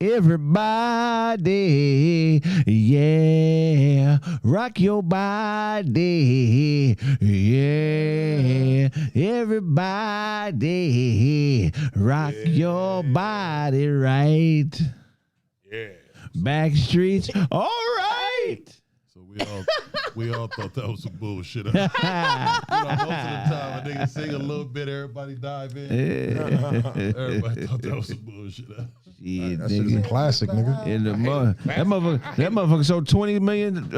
everybody, yeah, rock your body, yeah, everybody, rock your body right. Yeah. Back streets, all right. So we all thought that was some bullshit. Most of the time, a nigga sing a little bit, everybody dive in. Everybody thought that was some bullshit. Shit, That shit is a classic, nigga. In the that motherfucker sold 20 million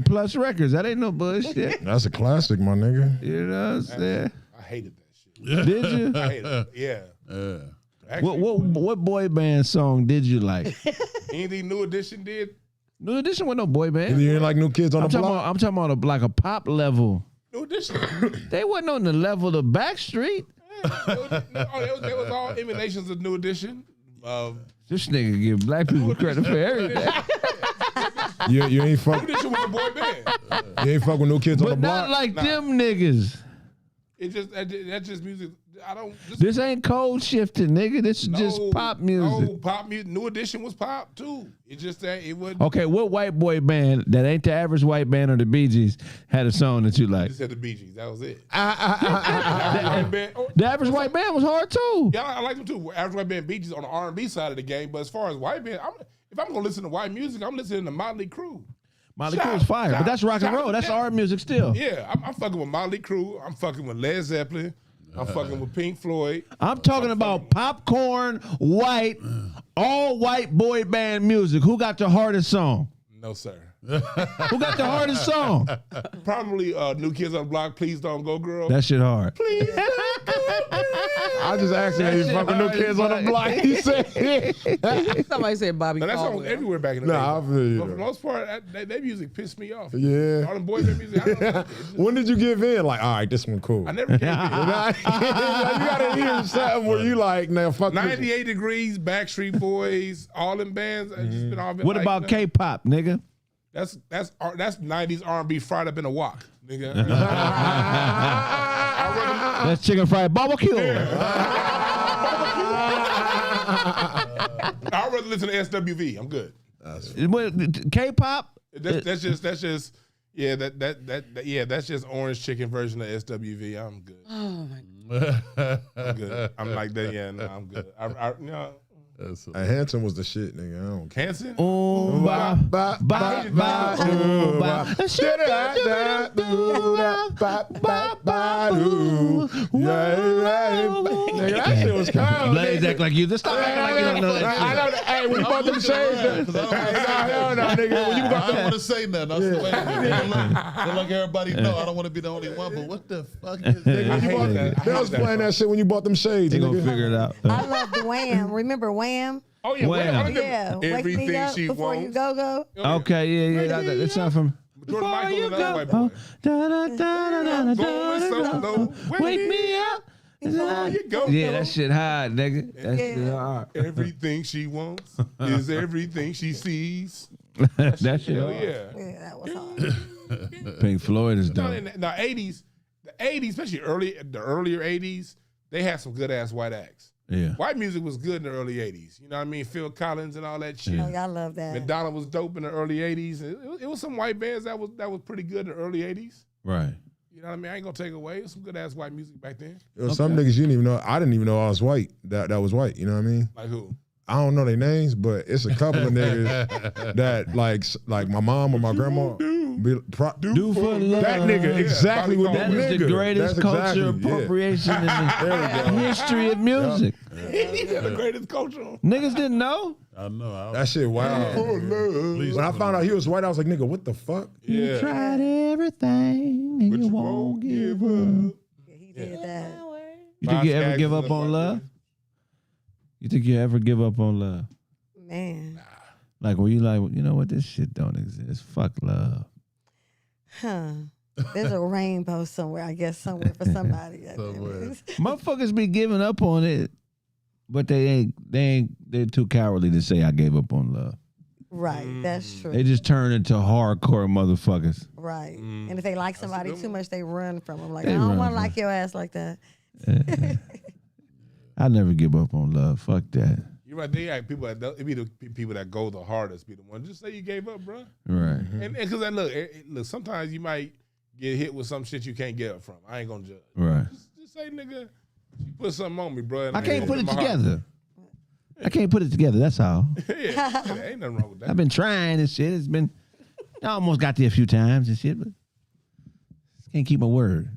plus records. That ain't no bullshit. That's a classic, my nigga. You know what I'm saying? I hated that shit. Did you? I hated it. Yeah. Actually, What boy band song did you like? anything New Edition did? New Edition was no boy band. You ain't like New Kids on the Block? I'm talking about like a pop level. New Edition. They wasn't on the level of Backstreet. They was all emanations of New Edition. This nigga give black people credit for everything. You ain't fuck. New Edition was a boy band. You ain't fuck with New Kids on the But Block. not like them niggas. It just that's just music. I don't. This ain't code shifting, nigga. This is just pop music. No, pop music. New Edition was pop too. It's just that it wasn't. Okay, what white boy band that ain't the average white band or the Bee Gees had a song that you like? Just said the Bee Gees. That was it. The average white band was hard too. Yeah, I like them too. Average white band Bee Gees on the R&B side of the game. But as far as white band, if I'm gonna listen to white music, I'm listening to Motley Crue. Motley Crue's fire, but that's rock and roll. That's our music still. Yeah, I'm fucking with Motley Crue. I'm fucking with Led Zeppelin. I'm fucking with Pink Floyd. I'm talking about popcorn, white, all white boy band music. Who got the hardest song? No, sir. Who got the hardest song? Probably New Kids on the Block, Please Don't Go Girl. That shit hard. Please don't go, I just asked him if he fuck with New Kids on the Block. He said, Somebody said Bobby Now, that song was Caldwell. everywhere back in the day. Nah, I feel you. But for the most part, that music pissed me off. Yeah. All them boy band music, I don't like it. When did you give in? Like, all right, this one cool. I never gave in. You gotta hear something where you like, now fuck this. 98 Degrees, Backstreet Boys, all them bands. I just been all been What like, about K-pop, nigga? That's 90s R&B fried up in a wok, nigga. That's chicken fried barbecue. I'd rather listen to SWV. I'm good. K-pop? That's just yeah that's just orange chicken version of SWV. I'm good. Oh my God. I'm good. I'm like that. Yeah, no, I'm good. Hanson was the shit, nigga. I don't care. Hanson? Ooh, ba, ba, ba, ba, ooh, ba. Nigga, that shit was cold. Blaze act like you. Just stop acting like you don't know that shit. I know that. Hey, when you bought them shades, hell no, nigga. When you I got don't them, want to say nothing. That's the way they look everybody know. I don't want to be the only one, but what the fuck is this? they was playing that shit when you bought them shades, They gonna nigga. figure it out. I love the Wham. Remember Wham? Oh yeah, Wham. Yeah. Wake me Everything up she before you wants. go. Okay, yeah. That's not from. Jordan Michael and another white Oh, boy. Wake me up. Before you go. Yeah, that shit hard, nigga. That shit hard. Everything she wants is everything she sees. That shit Hell hard. yeah. Yeah, that was hard. Pink Floyd is No, dope. in the 80s, especially the earlier 80s, they had some good ass white acts. Yeah. White music was good in the early 80s. You know what I mean? Phil Collins and all that shit. Oh, y'all love that. Madonna was dope in the early 80s. It was some white bands that was pretty good in the early 80s. Right. You know what I mean? I ain't gonna take away. It was some good ass white music back then. There was some niggas you didn't even know. I didn't even know I was white. That was white. You know what I mean? Like who? I don't know their names, but it's a couple of niggas that like my mom or my grandma Do for love. That nigga, exactly what that That is nigga. the greatest That's culture exactly, appropriation in the history of music. Yeah, the greatest culture. Niggas didn't know. I know. That shit wild. When I found out he was white, I was like, nigga, what the fuck? Yeah. You tried everything and But you won't give up. Yeah, he did that. You think you ever give up on love? You think you ever give up on love? Man. Like, were you like, you know what, this shit don't exist. Fuck love. Huh. There's a rainbow somewhere, I guess, somewhere for somebody. Somewhere. Motherfuckers be giving up on it, but they're too cowardly to say I gave up on love. Right, that's true. They just turn into hardcore motherfuckers. Right. And if they like somebody too much, they run from them. Like, They I don't run want to from like your ass like that. I never give up on love. Fuck that. You But they act people that it be the people that go the hardest be the one. Just say you gave up, bro. Right. And because look, sometimes you might get hit with some shit you can't get up from. I ain't gonna judge. Right. Just say, nigga, you put something on me, bro. And I can't put it my heart. together. I can't put it together. That's all. Yeah, ain't nothing wrong with that. I've been trying and shit. It's been. I almost got there a few times and shit, but can't keep my word.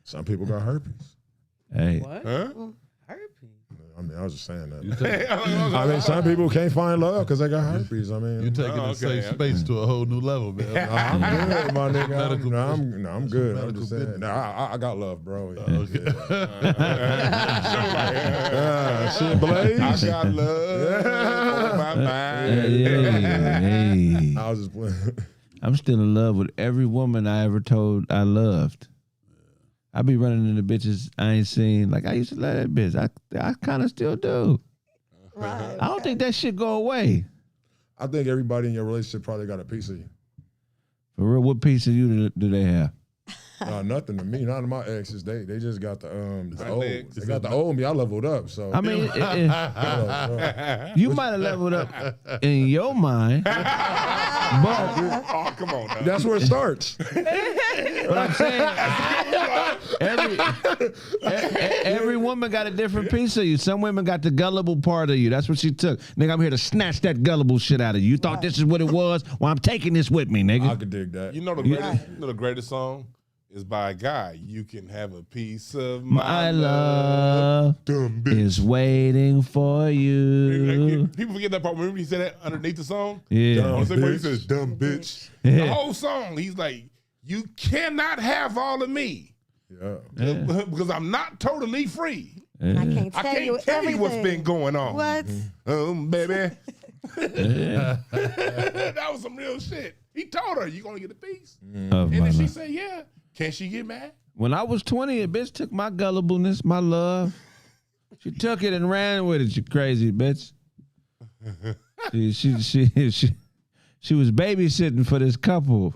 Some people got herpes. Hey. What? Huh? Herpes. I mean, I was just saying that. I I mean, some people can't find love because they got herpes. I mean, You taking the safe space to a whole new level, man. I'm good, my nigga. Medical I'm good. I'm medical just saying. business. I got love, bro. Yeah. Okay. Shit, Blaze. I got love on my mind. Hey. I was just playing. I'm still in love with every woman I ever told I loved. I be running into bitches I ain't seen. Like, I used to love that bitch. I kind of still do. Right. I don't think that shit go away. I think everybody in your relationship probably got a piece of you. For real, what piece of you do they have? Nothing to me. None of my exes. They just got the old. legs. They got the old me. I leveled up. So I mean, you might have leveled up in your mind, but Oh, come on now. that's where it starts. what I'm saying, every woman got a different piece of you. Some women got the gullible part of you. That's what she took. Nigga, I'm here to snatch that gullible shit out of you. You thought this is what it was? Well, I'm taking this with me, I nigga. could dig that. You know the greatest song is by a guy. You can have a piece of my My love Dumb bitch. is waiting for you. People forget that part. Remember he said that underneath the song? Yeah. I was like, when he says dumb bitch. The whole song, he's like, you cannot have all of me. Yeah. Because I'm not totally free. I can't I tell you can't tell everything. you what's been going on. What? Baby. That was some real shit. He told her, you gonna get a piece? Of And my then she love. said, yeah. Can she get mad? When I was 20, a bitch took my gullibleness, my love. She took it and ran with it, you crazy bitch. She was babysitting for this couple,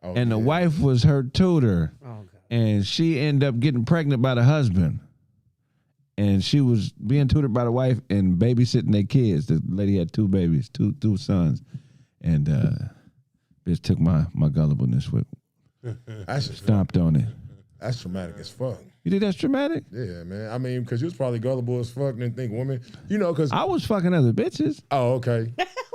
Oh, and the yeah. wife was her tutor, Oh, God. and she ended up getting pregnant by the husband. And she was being tutored by the wife and babysitting their kids. The lady had two babies, two sons. And bitch took my gullibleness with stomped on it. That's traumatic as fuck. You think that's traumatic? Yeah, man. I mean, because you was probably gullible as fuck and didn't think women, because I was fucking other bitches. oh, okay.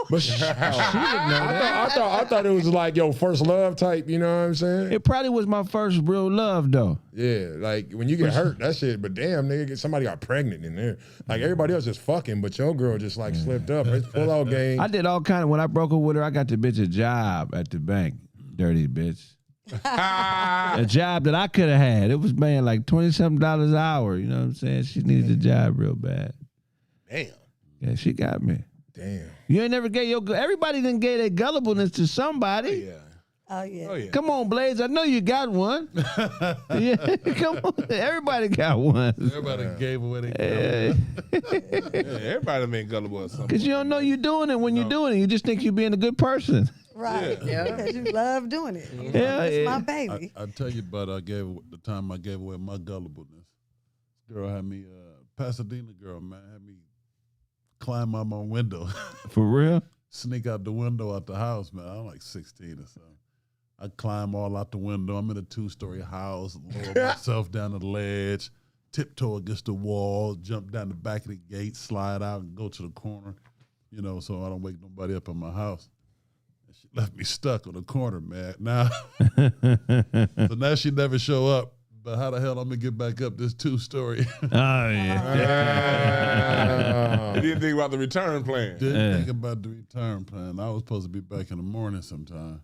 But I thought it was like your first love type. You know what I'm saying? It probably was my first real love, though. Yeah, like when you get hurt, that shit. But damn, nigga, somebody got pregnant in there. Like everybody else just fucking, but your girl just like slipped up. It's full out game. I did all kind of. When I broke up with her, I got the bitch a job at the bank. Dirty bitch. A job that I could have had. It was paying like $20-something an hour. You know what I'm saying? She needed a job real bad. Damn. Yeah, she got me. Damn. You ain't never gave everybody done gave their gullibleness to somebody. Yeah. Oh, yeah. Oh, yeah. Come on, Blaze. I know you got one. Yeah, come on. Everybody got one. Everybody gave away their Yeah, everybody been gullible or something. Because you don't know you're doing it when you're doing it. You just think you're being a good person. Right. Yeah. Because you love doing it. Yeah, It's yeah. my baby. I tell you about the time I gave away my gullibleness. This girl had me, Pasadena girl, man, had me climb out my window, For real? sneak out the window out the house, man. I'm like 16 or something. I climb all out the window. I'm in a 2-story house, lower myself down the ledge, tiptoe against the wall, jump down the back of the gate, slide out and go to the corner, so I don't wake nobody up in my house. And she left me stuck on the corner, man. Now, so now she never show up. But how the hell I'm gonna get back up this 2-story? Oh, yeah. You didn't think about the return plan. Didn't think about the return plan. I was supposed to be back in the morning sometime.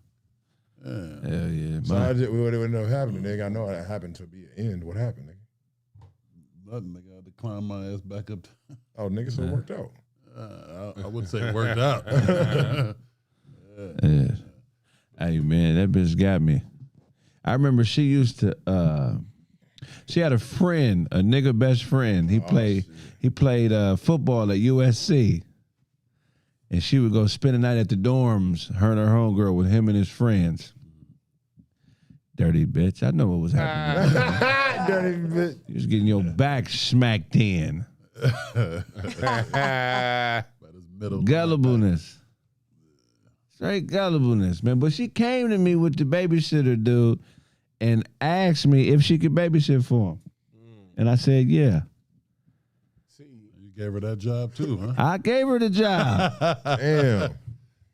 Yeah. Hell yeah. So I just, what ended up happening, nigga? I know that happened to be an end. What happened, nigga? Nothing. Nigga, I had to climb my ass back up. Oh, nigga, so it worked out. I wouldn't say it worked out. Yeah. Hey, man, that bitch got me. I remember she used to, she had a friend, a nigga best friend. He played football at USC. And she would go spend the night at the dorms, her and her homegirl, with him and his friends. Dirty bitch. I know what was happening. Dirty bitch. You was getting your back smacked in. Gullibleness. Straight gullibleness, man. But she came to me with the babysitter dude and asked me if she could babysit for him. And I said, yeah. You gave her that job too, huh? I gave her the job. Damn.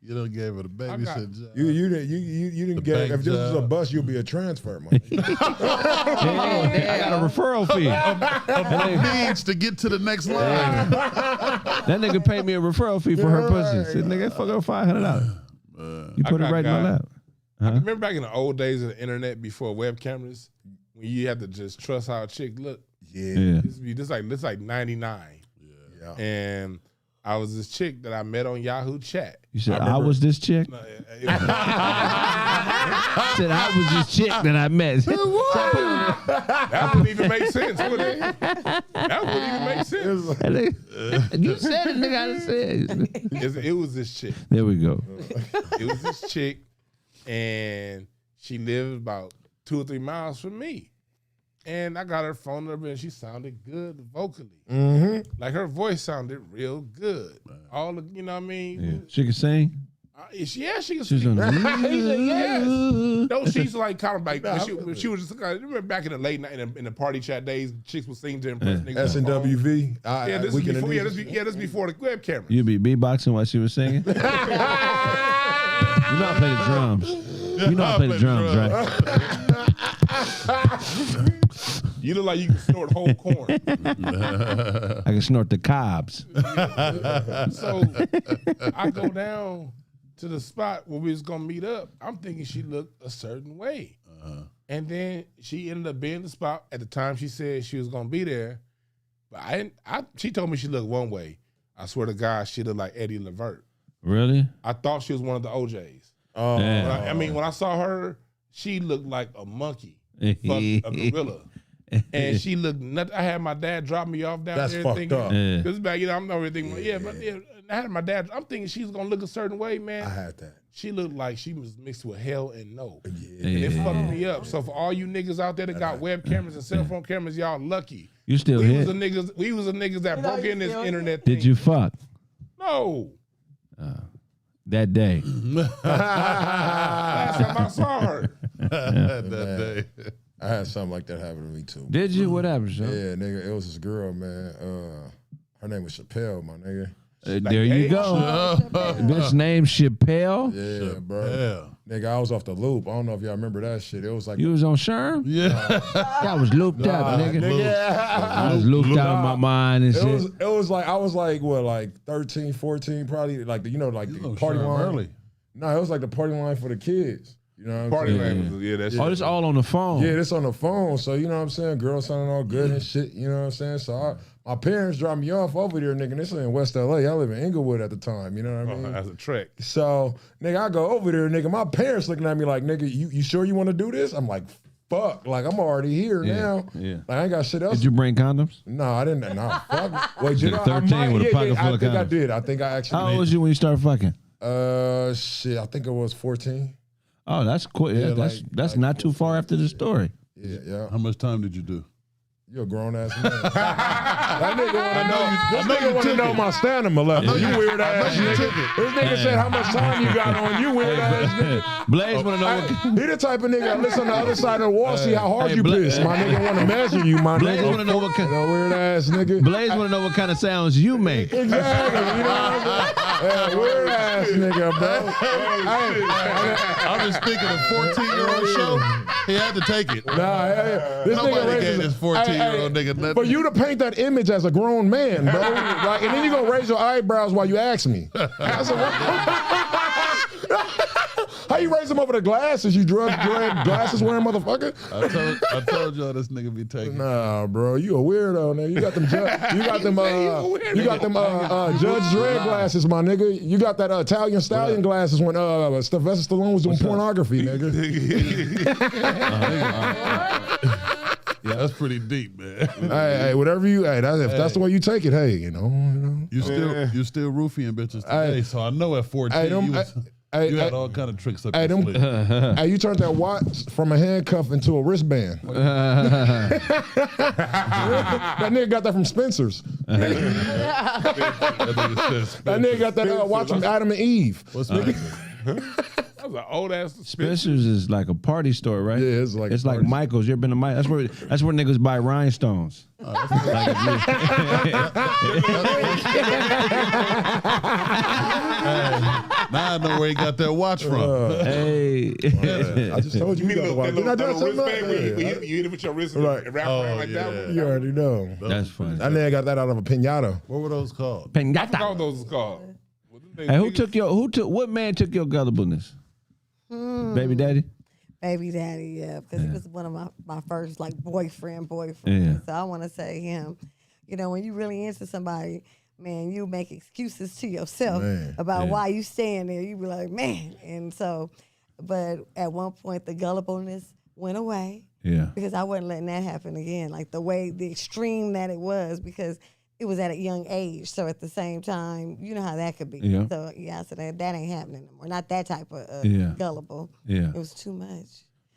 You done gave her the babysit job. You didn't get it. If this was a bus, you'll be a transfer, man. I got a referral fee. Needs to get to the next line. That nigga paid me a referral fee for her pussy. Said, nigga, fuck her $500. You put it right in my lap. I remember back in the old days of the internet before web cameras, when you had to just trust how a chick looked. Yeah. This like 99. Yeah. And I was this chick that I met on Yahoo Chat. You said I was this chick? No, I said I was this chick that I met. that wouldn't even make sense, would it? That wouldn't even make sense. You said it, nigga. I said It was this chick. There we go. It was this chick, and she lived about 2 or 3 miles from me. And I got her phone number, and she sounded good vocally. Mm-hmm. Like her voice sounded real good. All the, you know what I mean? Yeah. She can sing? Yeah, she can She's sing. on He said, yes. No, she's like kind of like when she was just remember back in the late night in the party chat days, chicks would sing to impress niggas. SNWV. Yeah, this is before the web camera. You be beatboxing while she was singing? You know I play the drums. You know I play the drums, right? You look like you can snort whole corn. I can snort the cobs. So I go down to the spot where we was gonna meet up. I'm thinking she looked a certain way, and then she ended up being the spot at the time she said she was gonna be there. But she told me she looked one way. I swear to God, she looked like Eddie Levert. Really? I thought she was one of the OJs. Oh, Yeah. When I saw her, she looked like a monkey, a gorilla. And she looked nuts. I had my dad drop me off down That's there. fucked thinking, up. Yeah. This back, I'm not really thinking, but I had my dad. I'm thinking she was gonna look a certain way, man. I had that. She looked like she was mixed with hell and no. Yeah. And it fucked me up. So for all you niggas out there that got web cameras and cell phone cameras, y'all lucky. You still We was hit? the niggas that broke in this internet Did thing. you fuck No. that day? Last time I saw her. That day. I had something like that happen to me too. Did you? What happened, son? Yeah, nigga, it was this girl, man. Her name was Chappelle, my nigga. There you go. This name Chappelle. Yeah, bro. Yeah. Nigga, I was off the loop. I don't know if y'all remember that shit. It was like You was on Sherm? Yeah. I was looped up, nigga. I was looped out of my mind and shit. it was like I was like what, like 13, 14, probably like the party line. Early. No, it was like the party line for the kids. You know what I'm Party saying? man, that's Oh, this all on the phone. Yeah, this on the phone. So, you know what I'm saying? Girls sounding all good and shit. You know what I'm saying? So, my parents dropped me off over there, nigga. This is in West LA. I live in Inglewood at the time. You know what I mean? as a trick. So, nigga, I go over there, nigga. My parents looking at me like, nigga, you sure you want to do this? I'm like, fuck. Like, I'm already here now. Yeah. Like, I ain't got shit else. Did you bring condoms? No, I didn't. Nah, fuck. Wait, did I? 13 with a pocket full of I think I condoms. did. I think I actually How old was you when you started fucking? Shit, I think it was 14. Oh, that's quick. Yeah, Yeah, that's not too far after the story. Yeah. How much time did you do? You a grown ass man. That nigga wanna know. This nigga wanna know my stamina level. You weird ass nigga. This nigga said how much time you got on. You weird ass nigga. Blaze want to know what. He the type of nigga that listen on the other side of the wall, see how hard you piss. My nigga wanna measure you, my Blaze nigga. want to know what kind. Weird ass nigga. Blaze want to know what kind of sounds you make. Exactly. You know what I'm saying? Yeah, weird ass nigga, bro. I was thinking a 14-year-old show. He had to take it. Nah, this Nobody nigga gave this 14-year-old nigga nothing. For you to paint that image as a grown man, bro, like, and then you gonna raise your eyebrows while you ask me. That's how you raise them over the glasses? You drug glasses wearing motherfucker? I told y'all this nigga be taking. Nah, bro, you a weirdo, man. You got them Judge Dredd glasses, my nigga. You got that Italian stallion glasses when Sylvester Stallone was doing pornography, nigga. Yeah, that's pretty deep, man. Hey, whatever you. Hey, that's the way you take it. Hey, you know. You still roofing bitches today, so I know at 14 you was. Hey, You had all kind of tricks up Hey, your them, sleeve. hey, you turned that watch from a handcuff into a wristband. That nigga got that from Spencer's. That nigga got that watch from Adam and Eve. What's that? That was an old ass Spencer's is like a party store, right? Yeah, it's like like Michael's. You ever been to Michael's? That's where niggas buy rhinestones. Now I know where he got that watch from. Hey, I just told you. You mean got a watch. that Didn't I little tell you something? wristband where you hit it with your wrist Right. and wrap around like that one? You already know. that's funny. That nigga got that out of a pinata. What were those called? I forgot what those is called. Hey, what man took your gullibleness? Baby daddy? Baby daddy, yeah, because he was one of my first like boyfriend. Yeah. So I want to say him. You know, when you really into somebody, man, you make excuses to yourself about why you staying there. You be like, man, and so, but at one point the gullibleness went away. Yeah. Because I wasn't letting that happen again. Like the extreme that it was, because it was at a young age. So at the same time, you know how that could be. Yeah. So yeah, so that ain't happening anymore. Not that type of gullible. Yeah. It was too much.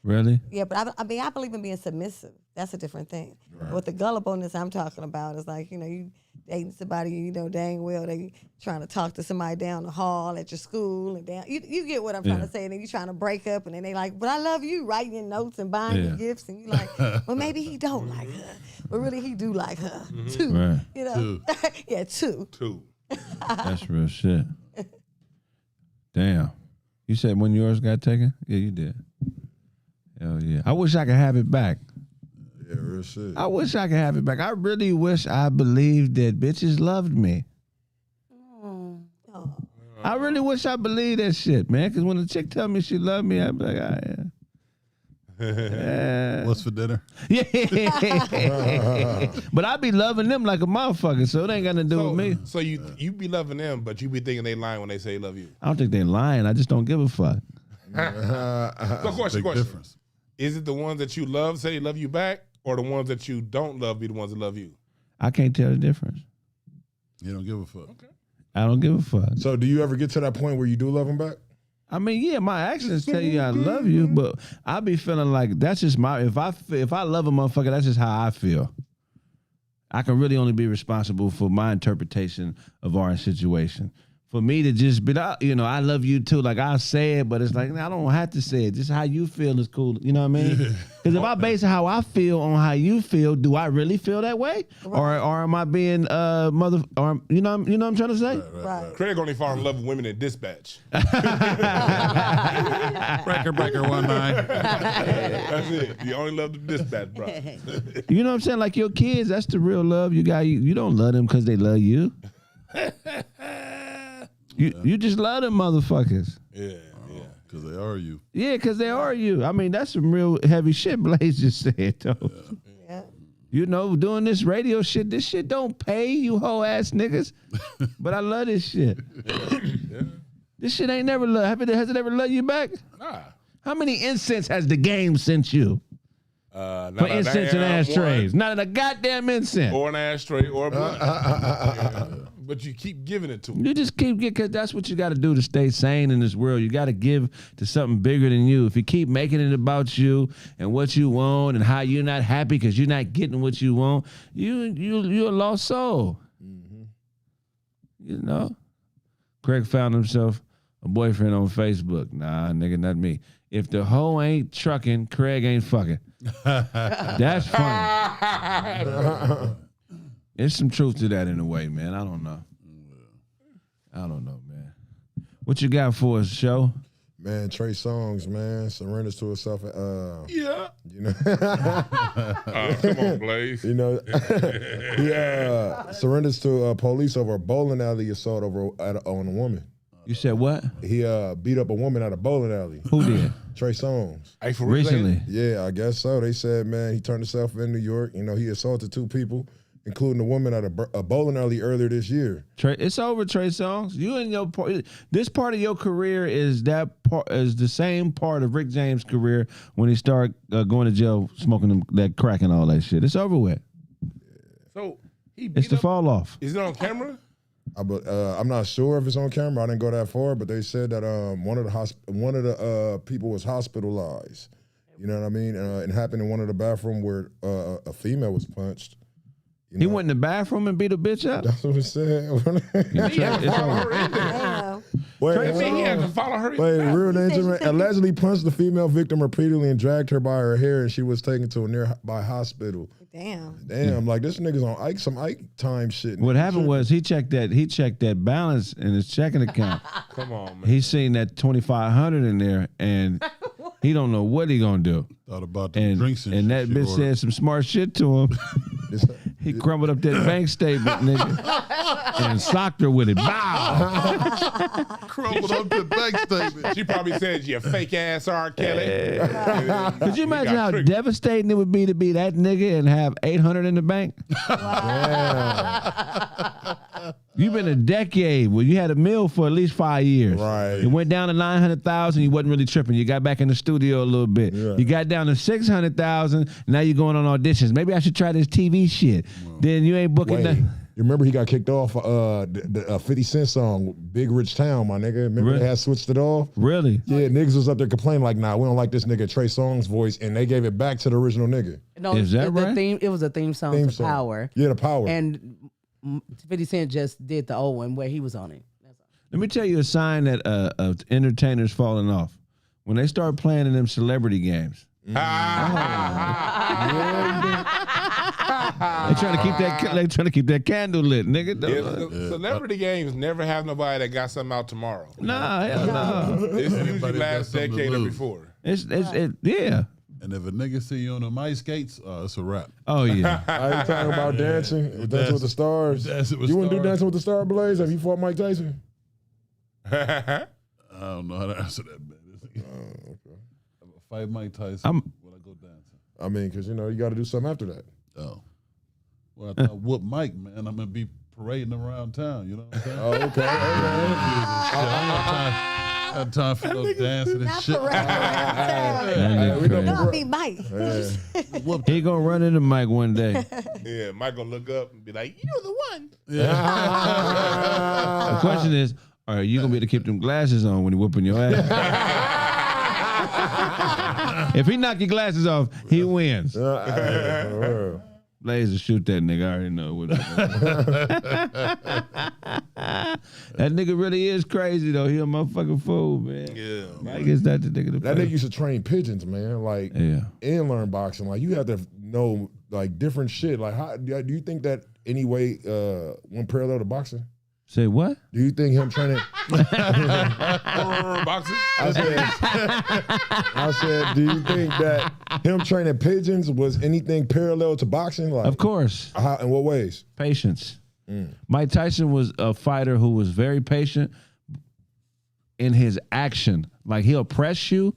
Really? Yeah, but I mean, I believe in being submissive. That's a different thing. Right. What the gullibleness I'm talking about is like, you know, you dating somebody, you know dang well they trying to talk to somebody down the hall at your school and down. You get what I'm trying to say. And then you trying to break up, and then they like, but I love you, writing your notes and buying your gifts, and you like, well, maybe he don't like her, but really he do like her too. Right. You know, yeah, two. That's real shit. Damn. You said when yours got taken? Yeah, you did. Hell yeah. I wish I could have it back. Yeah, real shit. I wish I could have it back. I really wish I believed that bitches loved me. Oh. I really wish I believed that shit, man. Because when a chick tell me she loved me, I'd be like, ah, yeah. What's for dinner? Yeah. But I be loving them like a motherfucker, so it ain't got nothing to do with me. So you be loving them, but you be thinking they lying when they say love you. I don't think they lying. I just don't give a fuck. So question. Difference. Is it the ones that you love say they love you back, or the ones that you don't love be the ones that love you? I can't tell the difference. You don't give a fuck. Okay. I don't give a fuck. So do you ever get to that point where you do love him back? I mean, yeah, my actions tell you I love you, but I be feeling like that's just my. If I love a motherfucker, that's just how I feel. I can really only be responsible for my interpretation of our situation. For me to just be, you know, I love you too. Like I'll say it, but it's like I don't have to say it. Just how you feel is cool. You know what I mean? Because if I base how I feel on how you feel, do I really feel that way, or am I being mother? Or you know what I'm trying to say? Right. Craig only fall in love with women in dispatch. Breaker 19. That's it. You only love the dispatch, bro. You know what I'm saying? Like your kids, that's the real love. You don't love them because they love you. You just love them motherfuckers. Yeah. Because they are you. Yeah, because they are you. I mean, that's some real heavy shit Blaze just said, though. Yeah. You know, doing this radio shit, this shit don't pay, you hoe ass niggas. But I love this shit. Yeah. This shit ain't never love. Has it ever loved you back? Nah. How many incense has the game sent you? For incense and ashtrays. Not a goddamn incense. Or an ashtray or a blunt. Yeah. But you keep giving it to them. You just keep getting, because that's what you got to do to stay sane in this world. You got to give to something bigger than you. If you keep making it about you and what you want and how you're not happy because you're not getting what you want, you're a lost soul. Mm-hmm. You know? Craig found himself a boyfriend on Facebook. Nah, nigga, not me. If the hoe ain't trucking, Craig ain't fucking. That's funny. There's some truth to that in a way, man. I don't know. Man. What you got for us, show? Man, Trey Songz, man, surrenders to himself. Yeah. You know, Come on, Blaze. you know, he surrenders to police over a bowling alley assault on a woman. You said what? He beat up a woman at a bowling alley. Who did? Trey Songz. Hey, for real, Recently. Yeah, I guess so. They said, man, he turned himself in New York. You know, he assaulted 2 people, including a woman at a bowling alley earlier this year. It's over, Trey Songz. You and your this part of your career is the same part of Rick James' career when he started going to jail, smoking that crack and all that shit. It's over with. So he beat It's the up, fall off. Is it on camera? I'm not sure if it's on camera. I didn't go that far, but they said that one of the people was hospitalized. You know what I mean? It happened in one of the bathroom where a female was punched. He went in the bathroom and beat a bitch up? That's what it said. He had to follow her in there. Wait, He had to follow her in Wait, there. real name allegedly punched the female victim repeatedly and dragged her by her hair, and she was taken to a nearby hospital. Damn, like this nigga's on some Ike time shit. What happened was he checked that balance in his checking account. Come on, man. He seen that 2,500 in there, and he don't know what he gonna do. Thought about the drinks and that bitch said some smart shit to him. He crumbled up that bank statement, nigga, and socked her with it. Bow. crumbled up the bank statement. She probably said, "You fake ass R. Kelly." Could you imagine how devastating it would be to be that nigga and have 800 in the bank? You've been a decade where you had a meal for at least 5 years. Right. You went down to 900,000. You wasn't really tripping. You got back in the studio a little bit. Yeah. You got down to 600,000. Now you're going on auditions. Maybe I should try this TV shit. Then you ain't booking that. You remember he got kicked off the 50 Cent song, Big Rich Town, my nigga. Remember they had switched it off? Really? Yeah, niggas was up there complaining like, nah, we don't like this nigga Trey Songz voice, and they gave it back to the original nigga. No, Is that right? It was a theme song to Power. Yeah, the Power. And 50 Cent just did the old one where he was on it. Let me tell you a sign that of entertainers falling off. When they start playing in them celebrity games. They trying to keep that candle lit, nigga. Celebrity games never have nobody that got something out tomorrow. Nah, hell no. It's usually last decade or before. Yeah. And if a nigga see you on the ice skates, it's a wrap. Oh yeah. Are you talking about dancing? Dancing with the Stars? You wouldn't do Dancing with the Stars, Blaze? Have you fought Mike Tyson? I don't know how to answer that, man. Okay. If I fight Mike Tyson, will I go dancing? I mean, because, you got to do something after that. Oh. Well, I thought whoop Mike, man. I'm going to be parading around town, you know what I'm saying? Oh, okay. I have time for no dancing and shit. We gonna be Mike. He gonna run into Mike one day. Yeah, Mike gonna look up and be like, "You're the one." The question is, are you gonna be able to keep them glasses on when he whooping your ass? If he knock your glasses off, he wins. Blaze will shoot that nigga. I already know what. That nigga really is crazy though. He a motherfucking fool, man. Yeah, Mike is that the nigga. That nigga used to train pigeons, man. Like, and learn boxing. Like, you have to know like different shit. Like, how do you think that any way one parallel to boxing? Say what? Do you think him training boxing? I said, do you think that him training pigeons was anything parallel to boxing? Like, of course. How, in what ways? Patience. Mike Tyson was a fighter who was very patient in his action. Like, he'll press you,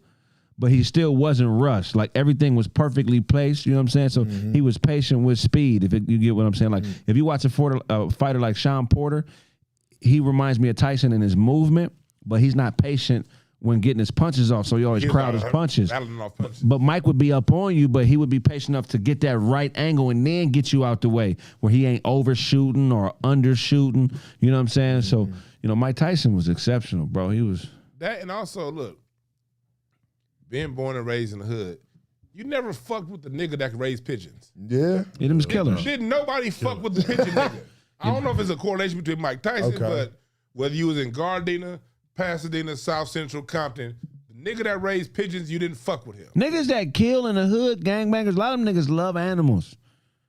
but he still wasn't rushed. Like, everything was perfectly placed. You know what I'm saying? So he was patient with speed. You get what I'm saying? Like, if you watch a fighter like Sean Porter, he reminds me of Tyson in his movement, but he's not patient when getting his punches off, so he always crowd his punches. But Mike would be up on you, but he would be patient enough to get that right angle and then get you out the way where he ain't overshooting or undershooting. You know what I'm saying? So, Mike Tyson was exceptional, bro. He was. That, and also, look, being born and raised in the hood, you never fucked with the nigga that could raise pigeons. Yeah. Yeah, them was killers. Didn't nobody fuck with the pigeon nigga. I don't know if it's a correlation between Mike Tyson, but whether you was in Gardena, Pasadena, South Central, Compton, the nigga that raised pigeons, you didn't fuck with him. Niggas that kill in the hood, gangbangers, a lot of them niggas love animals.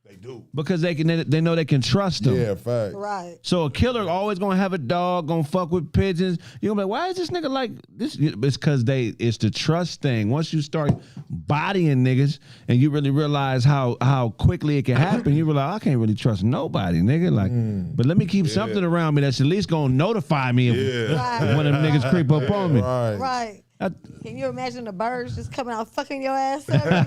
They do. Because they know they can trust them. Yeah, fact. Right. So a killer always gonna have a dog, gonna fuck with pigeons. You're gonna be like, why is this nigga like this? It's because it's the trust thing. Once you start bodying niggas and you really realize how quickly it can happen, you realize I can't really trust nobody, nigga. Like, but let me keep something around me that's at least gonna notify me if one of them niggas creep up on me. Right. Can you imagine the birds just coming out fucking your ass up? Like,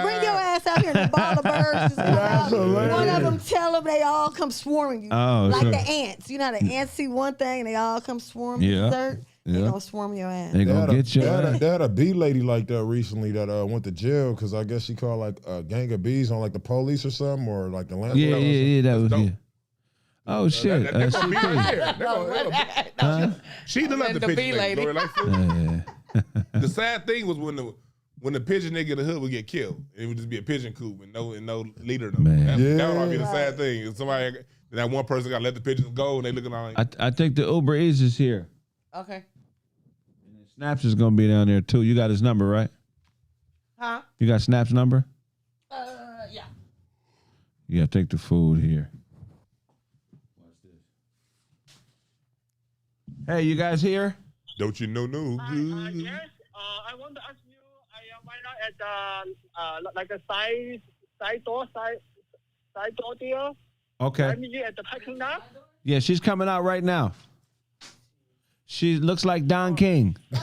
bring your ass out here and the ball of birds just come out. One of them tell them they all come swarming you. Like the ants. You know the ants see one thing and they all come swarming you. They gonna swarm your ass. They gonna get you. They had a bee lady like that recently that went to jail because I guess she called like a gang of bees on like the police or something or like the landlord. Yeah, that was Oh shit. They're gonna be CP. right here. Huh? She done And the the pigeon bee lady. lady. Like, Yeah. the sad thing was when the pigeon nigga in the hood would get killed. It would just be a pigeon coop and no leader. Man. That would be the sad thing. If somebody, that one person got to let the pigeons go and they looking like. I think the Uber Eats is here. Okay. Snaps is gonna be down there too. You got his number, right? Huh? You got Snap's number? Yeah. Yeah, take the food here. Hey, you guys here? Don't you know no Yes, I want to ask you, why not at like a side door there? Okay. I meet you at the parking lot. Yeah, she's coming out right now. She looks like Don King. Do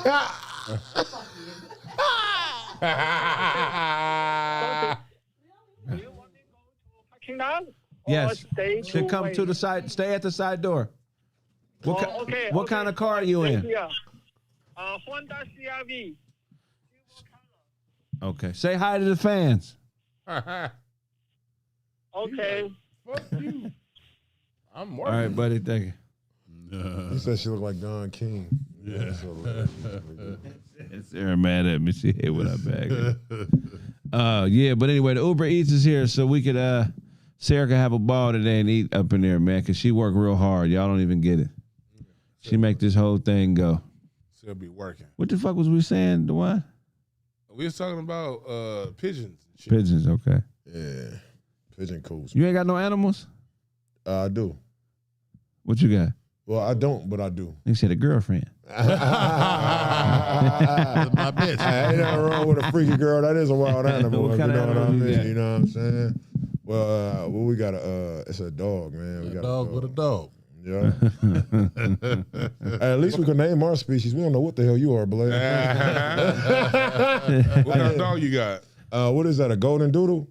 you want me to go to parking lot? Yes. Or stay She come wait? to the side. Stay at the side door. Okay. What kind of car are you in? Here. Honda CRV. Okay. Say hi to the fans. Okay. Fuck you. I'm All working. right, buddy. Thank you. He said she looked like Don King. Yeah. Sarah mad at me. She hit with her bag. Yeah, but anyway, the Uber Eats is here, so we could Sarah could have a ball today and eat up in there, man, because she worked real hard. Y'all don't even get it. She make this whole thing go. She'll be working. What the fuck was we saying, Dwayne? We was talking about pigeons. And shit. Pigeons, okay. Yeah. Pigeon coops. You ain't got no animals? I do. What you got? Well, I don't, but I do. You said a girlfriend. My bitch. Ain't nothing wrong with a freaky girl. That is a wild animal. What If you kind of know what I animal you mean? got? You know what I'm saying? Well, we got it's a dog, man. We A got dog with a dog. Yeah. Hey, at least we can name our species. We don't know what the hell you are, Blair. What kind of dog you got? What is that? A golden doodle?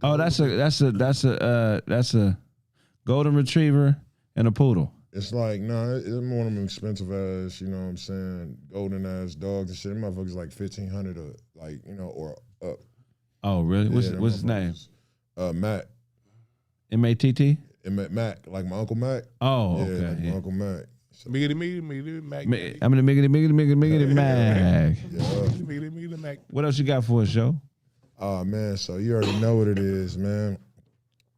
Oh, that's a golden retriever and a poodle. It's like, it's one of them expensive ass, you know what I'm saying, golden ass dogs and shit. Them motherfuckers like $1,500 or like, or up. Oh, really? What's them his name? motherfuckers. Matt. M-A-T-T? Mac, like my Uncle Mac. Oh, Yeah, okay. like my Yeah. Uncle Mac. Miggity, I'm Mac. gonna miggity mag. Yeah. Miggity, Mac. What else you got for us, show? Oh, man, so you already know what it is, man.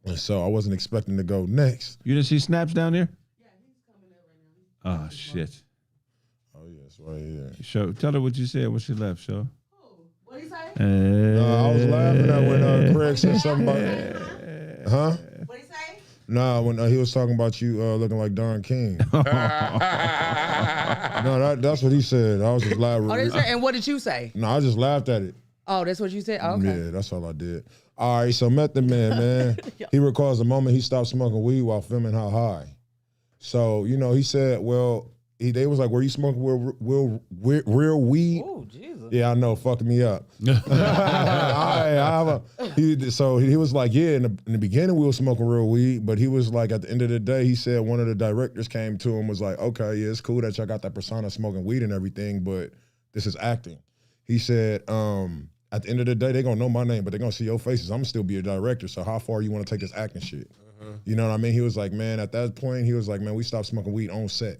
And so I wasn't expecting to go next. You didn't see snaps down there? Yeah, he's coming up right now. Oh shit. Oh, yes, right here. Show, tell her what you said when she left, show. What do you say? I was laughing at when Kraig said something about Huh? What do you say? Nah, when he was talking about you looking like Don King. No, that's what he said. I was just laughing. Oh, they say, and what did you say? No, I just laughed at it. Oh, that's what you said? Oh, okay. Yeah, that's all I did. All right, so Method Man, he recalls the moment he stopped smoking weed while filming How High. So, he said, they was like, were you smoking real weed? Oh, Jesus. Yeah, I know, fucking me up. So he was like, yeah, in the beginning we were smoking real weed, but he was like, at the end of the day, he said one of the directors came to him, was like, okay, yeah, it's cool that y'all got that persona smoking weed and everything, but this is acting. He said, at the end of the day, they're going to know my name, but they're going to see your faces. I'm going to still be a director, so how far you want to take this acting shit? You know what I mean? He was like, man, at that point, he was like, man, we stopped smoking weed on set.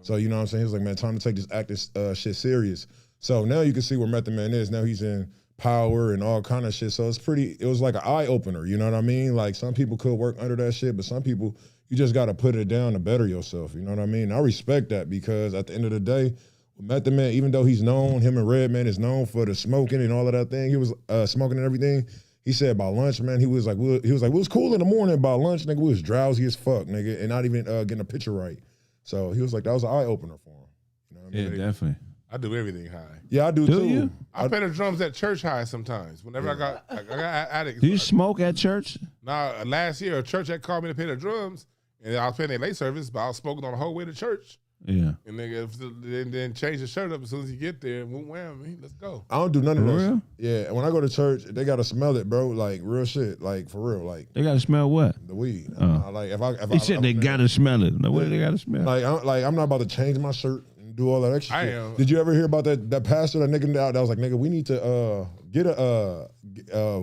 So, you know what I'm saying? He was like, man, time to take this acting shit serious. So now you can see where Method Man is. Now he's in Power and all kind of shit. So it was like an eye-opener, you know what I mean? Like, some people could work under that shit, but some people, you just got to put it down to better yourself, you know what I mean? I respect that because at the end of the day, Method Man, even though he's known, him and Redman is known for the smoking and all of that thing, he was smoking and everything. He said by lunch, man, he was like, we was cool in the morning. By lunch, nigga, we was drowsy as fuck, nigga, and not even getting a picture right. So he was like, that was an eye opener for him. You know what I mean? Yeah, definitely. I do everything high. Yeah, I do too. You? I play the drums at church high sometimes. Whenever I got addicts. Do you smoke at church? Now, last year, a church had called me to play the drums, and I was playing their late service, but I was smoking on the whole way to church. Yeah. And then change the shirt up as soon as you get there, and wham, let's go. I don't do none of For that. real? Yeah, when I go to church, they gotta smell it, bro. Like real shit, like for real, like They gotta smell what? the weed. Oh. Like if He said they gotta smell it. Now, what do they gotta smell? Like I'm not about to change my shirt and do all that extra I shit. am. Did you ever hear about that pastor, that nigga that was like, nigga, we need to get a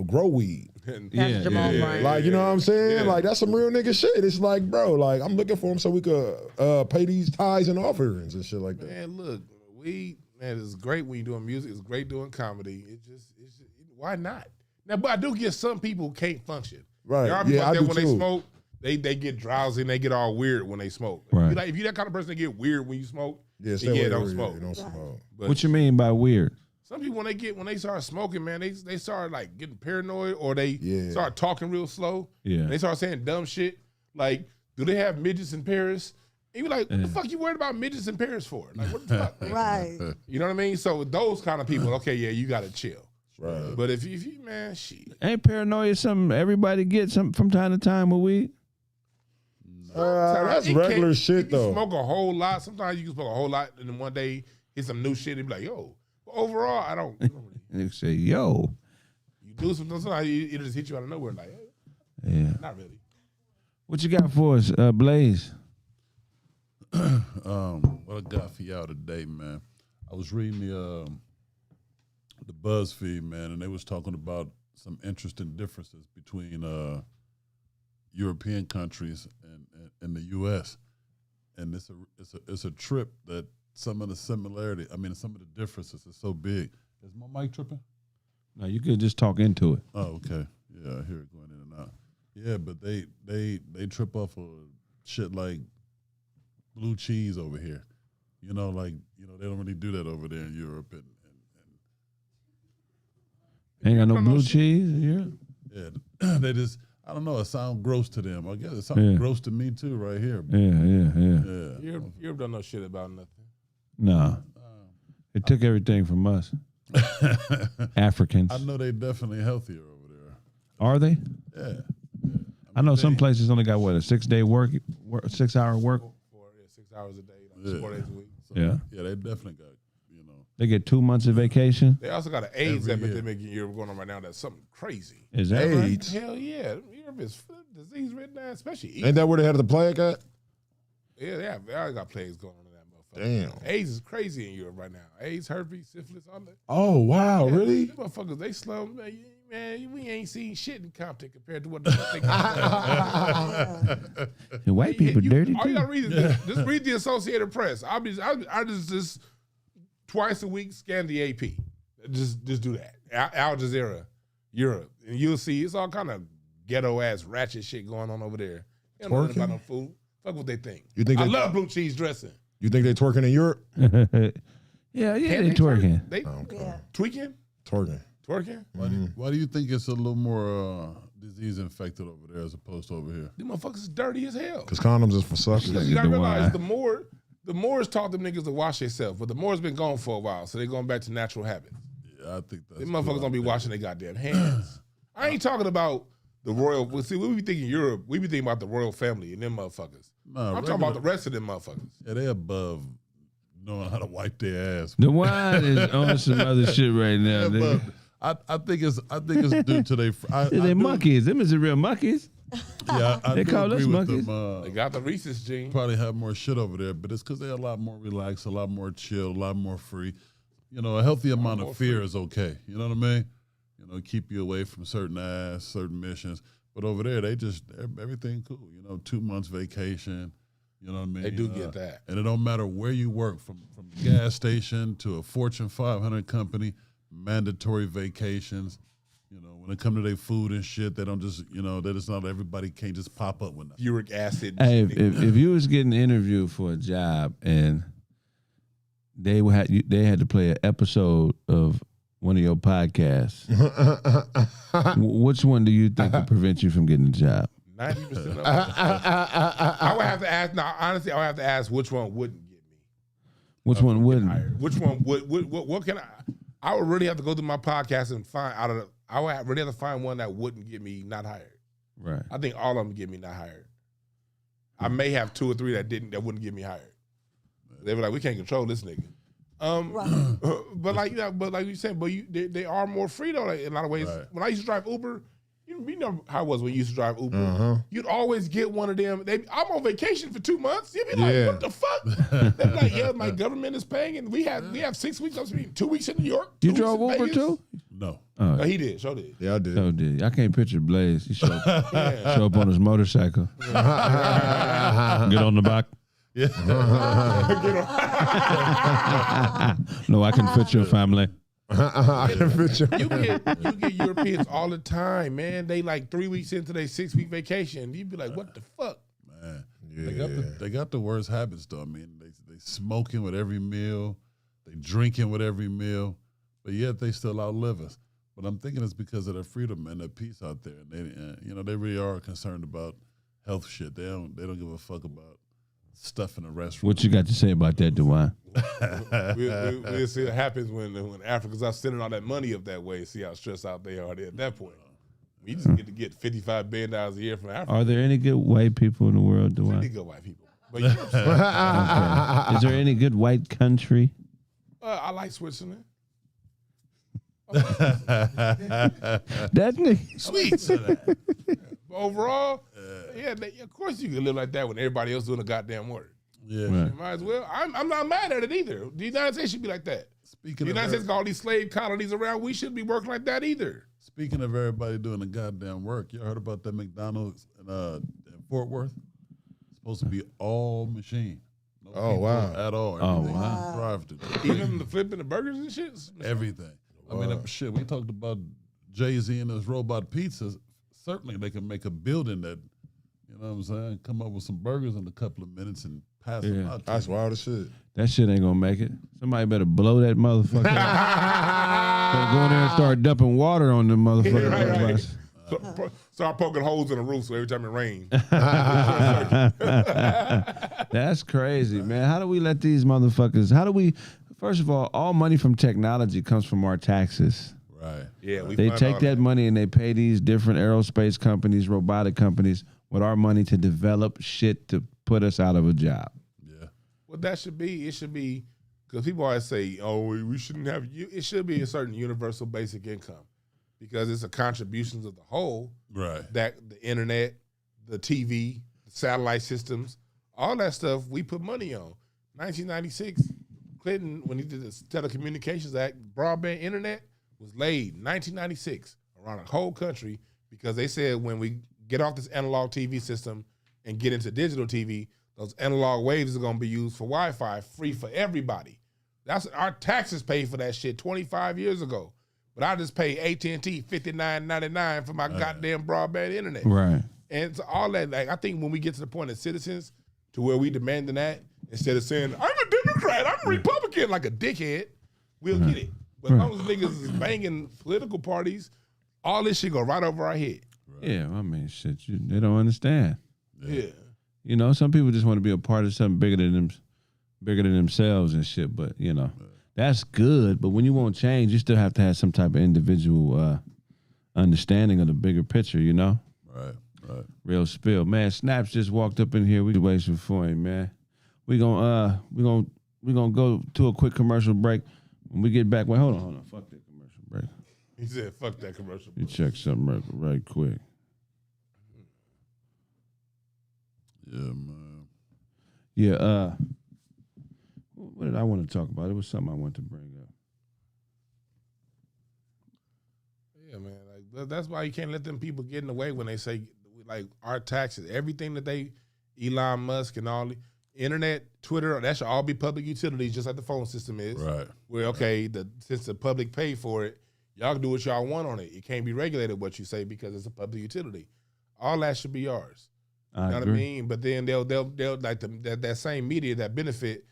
grow weed. Pastor Jamal Bryant. Like, you know what I'm saying? Like, that's some real nigga shit. It's like, bro, like, I'm looking for him so we could pay these tithes and offerings and shit like that. Man, look, it's great when you're doing music. It's great doing comedy. It's just why not? Now, but I do get some people who can't function. Right. There are people Yeah, out I there do when too. they smoke, they get drowsy and they get all weird when they smoke. Right. If you that kind of person that get weird when you smoke, Yeah, then don't smoke. Don't smoke. But What you mean by weird? some people when they start smoking, man, they start like getting paranoid or they start talking real slow. Yeah. And they start saying dumb shit. Like, do they have midgets in Paris? And you're like, what the fuck you worried about midgets in Paris for? Like, what the fuck? Right. You know what I mean? So with those kind of people, okay, yeah, you gotta chill. Right. But if you man, shit. Ain't paranoia something everybody gets from time to time with weed? That's It regular can't- shit, you can though. Smoke a whole lot. Sometimes you can smoke a whole lot, and then one day hit some new shit and be like, yo. But overall, I don't. And they say, yo. You do sometimes it just hit you out of nowhere. Like, Yeah. not really. What you got for us, Blaze? What I got for y'all today, man. I was reading the BuzzFeed, man, and they was talking about some interesting differences between European countries and the U.S. And it's a trip that some of the similarity, some of the differences is so big. Is my mic tripping? No, you could just talk into it. Oh, okay. Yeah, I hear it going in and out. Yeah, but they trip off of shit like blue cheese over here. They don't really do that over there in Europe. Ain't got no blue cheese in Europe? Yeah, they just, I don't know, it sounds gross to them. I guess it sounds gross to me too right here. Yeah. Europe don't know shit about nothing. No. It took everything from us. Africans. I know they definitely healthier over there. Are they? Yeah. I know some places only got, what, a 6-day work 6-hour work? 6 hours a day, like 4 days a week. So, Yeah. Yeah, they definitely got, They get 2 months of vacation? They also got an AIDS Every year. epidemic in Europe going on right now. That's something crazy. Is that right? AIDS. Hell yeah, Europe is disease ridden down, especially East. Ain't that where they had the plague at? Yeah, they always got plagues going on in that motherfucker. Damn. AIDS is crazy in Europe right now. AIDS, herpes, syphilis, all that. Oh, wow, really? These motherfuckers, they slum. Man, we ain't seen shit in Compton compared to what the fuck they got. And white people dirty All you too. gotta read is just read the Associated Press. I just twice a week scan the AP. Just do that. Al Jazeera, Europe, and you'll see it's all kind of ghetto ass ratchet shit going on over there. They don't know nothing about no food. Fuck what they think. You think I they- love blue cheese dressing. You think they twerking in Europe? Yeah, Can't they twerking. They Yeah. tweaking, Twerking. twerking. Why do you think it's a little more disease infected over there as opposed to over here? These motherfuckers is dirty as hell. Because condoms is for suckers. You gotta the realize why. the Moors taught them niggas to wash themselves, but the Moors been gone for a while, so they going back to natural habits. Yeah, I think that's These motherfuckers don't be washing their goddamn hands. I ain't talking about the royal. Well, see, we be thinking Europe. We be thinking about the royal family and them motherfuckers. Nah, I'm talking about the rest of them motherfuckers. Yeah, they above knowing how to wipe their ass. The wine is on some other shit right now. Yeah, but I think it's due to They monkeys. Them is the real monkeys. Yeah, I They do call agree us with monkeys. them. They got the rhesus gene. Probably have more shit over there, but it's because they're a lot more relaxed, a lot more chill, a lot more free. A healthy amount of fear is okay. You know what I mean? Keep you away from certain missions. But over there, everything cool. 2 months vacation. You know what I mean? They do get that. And it don't matter where you work, from the gas station to a Fortune 500 company, mandatory vacations. When it comes to their food and shit, they don't just, that it's not everybody can't just pop up with nothing. Uric acid. Hey, if you was getting interviewed for a job and they had to play an episode of one of your podcasts, which one do you think would prevent you from getting the job? 90% of them. I would have to ask. No, honestly, I would have to ask which one wouldn't get me. Which one wouldn't? Hired. Which one would? What can I? I would really have to go through my podcast and find out of the. I would really have to find one that wouldn't get me not hired. Right. I think all of them get me not hired. I may have 2 or 3 that wouldn't get me hired. They were like, we can't control this nigga. But like you said, they are more free though. Like, in a lot of ways. Right. When I used to drive Uber, you know how it was when you used to drive Uber. You'd always get one of them. I'm on vacation for 2 months. You'd be like, what the fuck? They'd be like, yeah, my government is paying, and we have 6 weeks. I'm spending 2 weeks in New York. You 2 drove weeks in Uber Vegas. too? No. Oh, he did. Sure did. Yeah, I did. So did I can't picture Blaze. He show Yeah. up on his motorcycle. Get on the back. Yeah. No, I can fit your family. I can fit you. You get Europeans all the time, man. They like 3 weeks into their 6-week vacation. You be like, what the fuck? Man, Yeah. they got the worst habits though. I mean, they smoking with every meal, they drinking with every meal, but yet they still outlive us. But I'm thinking it's because of their freedom and their peace out there. And they really are concerned about health shit. They don't give a fuck about stuff in the restaurant. What you got to say about that, Dwayne? We'll see what happens when Africans are sending all that money up that way. See how stressed out they are at that point. We just get to get $55 billion a year from Africa. Are there any good white people in the world, Pretty Dwayne? good white people. But you know what I'm saying? Is there any good white country? I like Switzerland. That nigga. Sweet. But overall, of course you can live like that when everybody else doing the goddamn work. Yeah. Right. Might as well. I'm not mad at it either. The United States should be like that. Speaking The of United States got all these slave colonies around. We shouldn't be working like that either. Speaking of everybody doing the goddamn work, you heard about that McDonald's in Fort Worth? It's supposed to be all machine. No Oh, people wow. At all. Oh, Everything wow. Drive to Even the flipping the burgers and shit. everything. I mean, shit. We talked about Jay-Z and his robot pizzas. Certainly, they can make a building that, you know what I'm saying, come up with some burgers in a couple of minutes and pass them Yeah. out. That's wild as shit. That shit ain't gonna make it. Somebody better blow that motherfucker. Better go in there and start dumping water on the motherfucker. Right. So, start poking holes in the roof so every time it rains. That's crazy, man. How do we let these motherfuckers? First of all money from technology comes from our taxes. Right. Yeah, we They fund take all that money and they pay these different aerospace companies, robotic companies with our money to develop shit to put us out of a job. Yeah. Well, it should be, because people always say, oh, we shouldn't have, it should be a certain universal basic income because it's a contributions of the whole, Right. that the internet, the TV, the satellite systems, all that stuff we put money on. 1996, Clinton, when he did the Telecommunications Act, broadband internet was laid 1996 around the whole country because they said when we get off this analog TV system and get into digital TV, those analog waves are going to be used for Wi-Fi, free for everybody. That's our taxes paid for that shit 25 years ago. But I just pay AT&T $59.99 for my goddamn broadband internet. Right. And it's all that, like, I think when we get to the point as citizens to where we demanding that, instead of saying, I'm a Democrat, I'm a Republican, like a dickhead, we'll get it. But as long as niggas is banging political parties, all this shit go right over our head. Yeah, I mean, shit, they don't understand. Yeah. You know, some people just want to be a part of something bigger than themselves and shit. But you know, that's good. But when you want change, you still have to have some type of individual understanding of the bigger picture. You know, Right. real spill, man. Snaps just walked up in here. We waiting for him, man. We gonna go to a quick commercial break. When we get back, wait, hold on, fuck that commercial break. He said, fuck that commercial. You check something right quick. Yeah, man. Yeah, what did I want to talk about? It was something I wanted to bring up. Yeah, man. Like that's why you can't let them people get in the way when they say, like, our taxes, everything that Elon Musk and all the internet, Twitter, that should all be public utilities, just like the phone system is. Right. Where, okay, since the public pay for it, y'all can do what y'all want on it. It can't be regulated what you say because it's a public utility. All that should be ours. I You know agree. what I mean? But then they'll like that same media that benefit,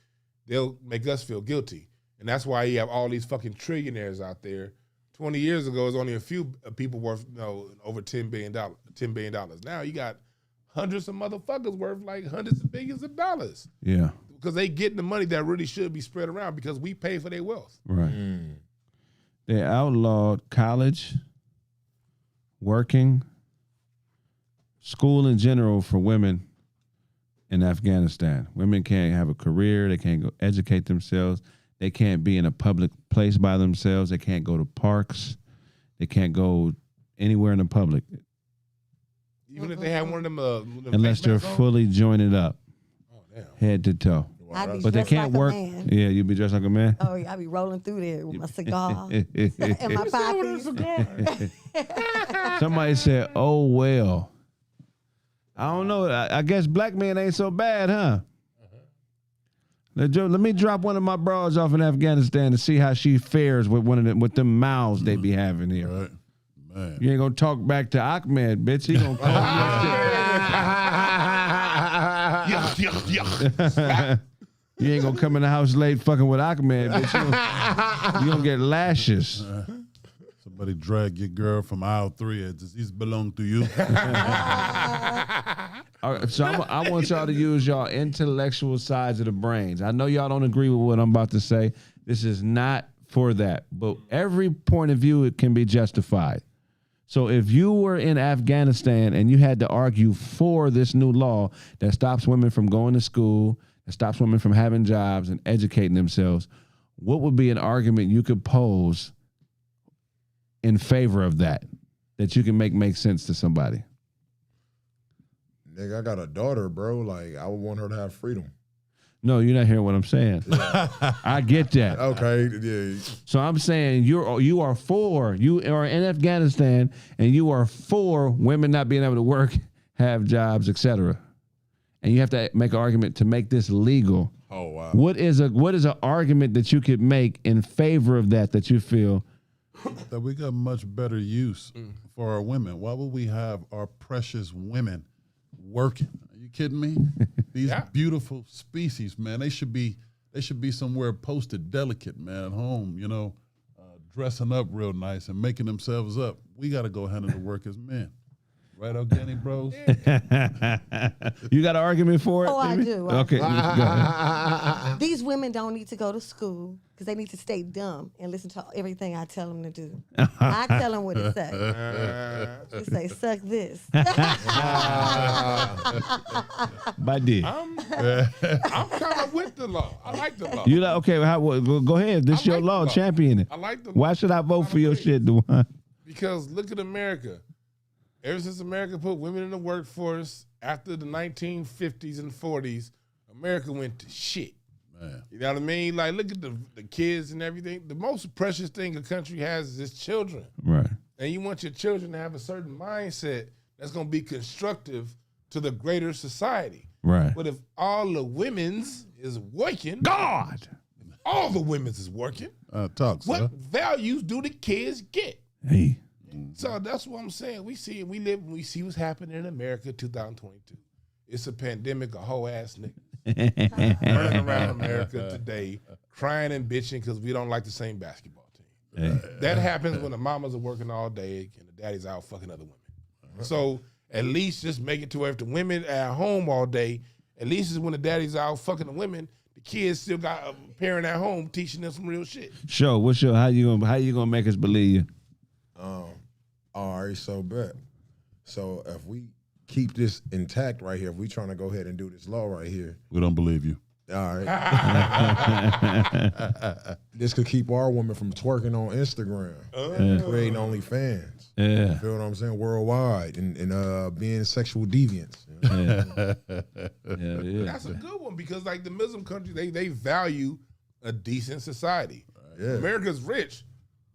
they'll make us feel guilty. And that's why you have all these fucking trillionaires out there. 20 years ago, it was only a few people worth over $10 billion. Now you got hundreds of motherfuckers worth like hundreds of billions of dollars. Yeah, Because they getting the money that really should be spread around because we pay for their wealth. right. They outlawed college, working, school in general for women in Afghanistan. Women can't have a career. They can't go educate themselves. They can't be in a public place by themselves. They can't go to parks. They can't go anywhere in the public Even if they have one of them unless face they're masks on. fully jointed up, Oh, damn. head to toe. I be But they dressed can't like work. a man. Yeah, you be dressed like a man. Oh yeah, I be rolling through there with my cigar and my poppies. Somebody said, "Oh well." I don't know. I guess black men ain't so bad, huh? Let me drop one of my broads off in Afghanistan to see how she fares with with them mouths they be having here. Right. Man. You ain't gonna talk back to Ahmed, bitch. He gonna call you. You ain't gonna come in the house late fucking with Ahmed, bitch. You gonna get lashes. Somebody drag your girl from aisle 3. Does these belong to you? All right, so I want y'all to use y'all intellectual sides of the brains. I know y'all don't agree with what I'm about to say. This is not for that. But every point of view, it can be justified. So if you were in Afghanistan and you had to argue for this new law that stops women from going to school, that stops women from having jobs and educating themselves, what would be an argument you could pose in favor of that you can make sense to somebody? Nigga, I got a daughter, bro. Like, I would want her to have freedom. No, you're not hearing what I'm saying. I get that. Okay, yeah. So I'm saying you are in Afghanistan and you are for women not being able to work, have jobs, etc. And you have to make an argument to make this legal. Oh, wow. What is an argument that you could make in favor of that you feel? That we got much better use for our women. Why would we have our precious women working? Are you kidding me? These beautiful species, man. They should be somewhere posted delicate, man, at home, dressing up real nice and making themselves up. We got to go handle the work as men. Right, Afghani bros? You got an argument for it? Oh, I do. Okay. Go ahead. These women don't need to go to school because they need to stay dumb and listen to everything I tell them to do. I tell them what to say. They say, suck this. Buddy. I'm kind of with the law. I like the law. You like, okay, go ahead. This I your like the law. law. Champion it. I like the law. Why should I vote for your shit, Dewan? Because look at America. Ever since America put women in the workforce after the 1950s and 40s, America went to shit. Man. You know what I mean? Like, look at the kids and everything. The most precious thing a country has is its children. Right. And you want your children to have a certain mindset that's going to be constructive to the greater society. Right. But if all the women's is working, God, all the women's is working, Talk, what sir. values do the kids get? Hey. So that's what I'm saying. We see what's happening in America 2022. It's a pandemic of whole ass niggas running around America today, crying and bitching because we don't like the same basketball team. Hey. That happens when the mamas are working all day and the daddy's out fucking other women. So at least just make it to where if the women are at home all day, at least is when the daddy's out fucking the women, the kids still got a parent at home teaching them some real shit. Sure. How you gonna make us believe you? All right, so bet. So if we keep this intact right here, if we trying to go ahead and do this law right here, We don't believe you. all right, this could keep our women from twerking on Instagram, creating OnlyFans. Yeah. You feel what I'm saying? Worldwide and being sexual deviants. Yeah. That's a good one because like the Muslim countries, they value a decent society. Yeah. America's rich,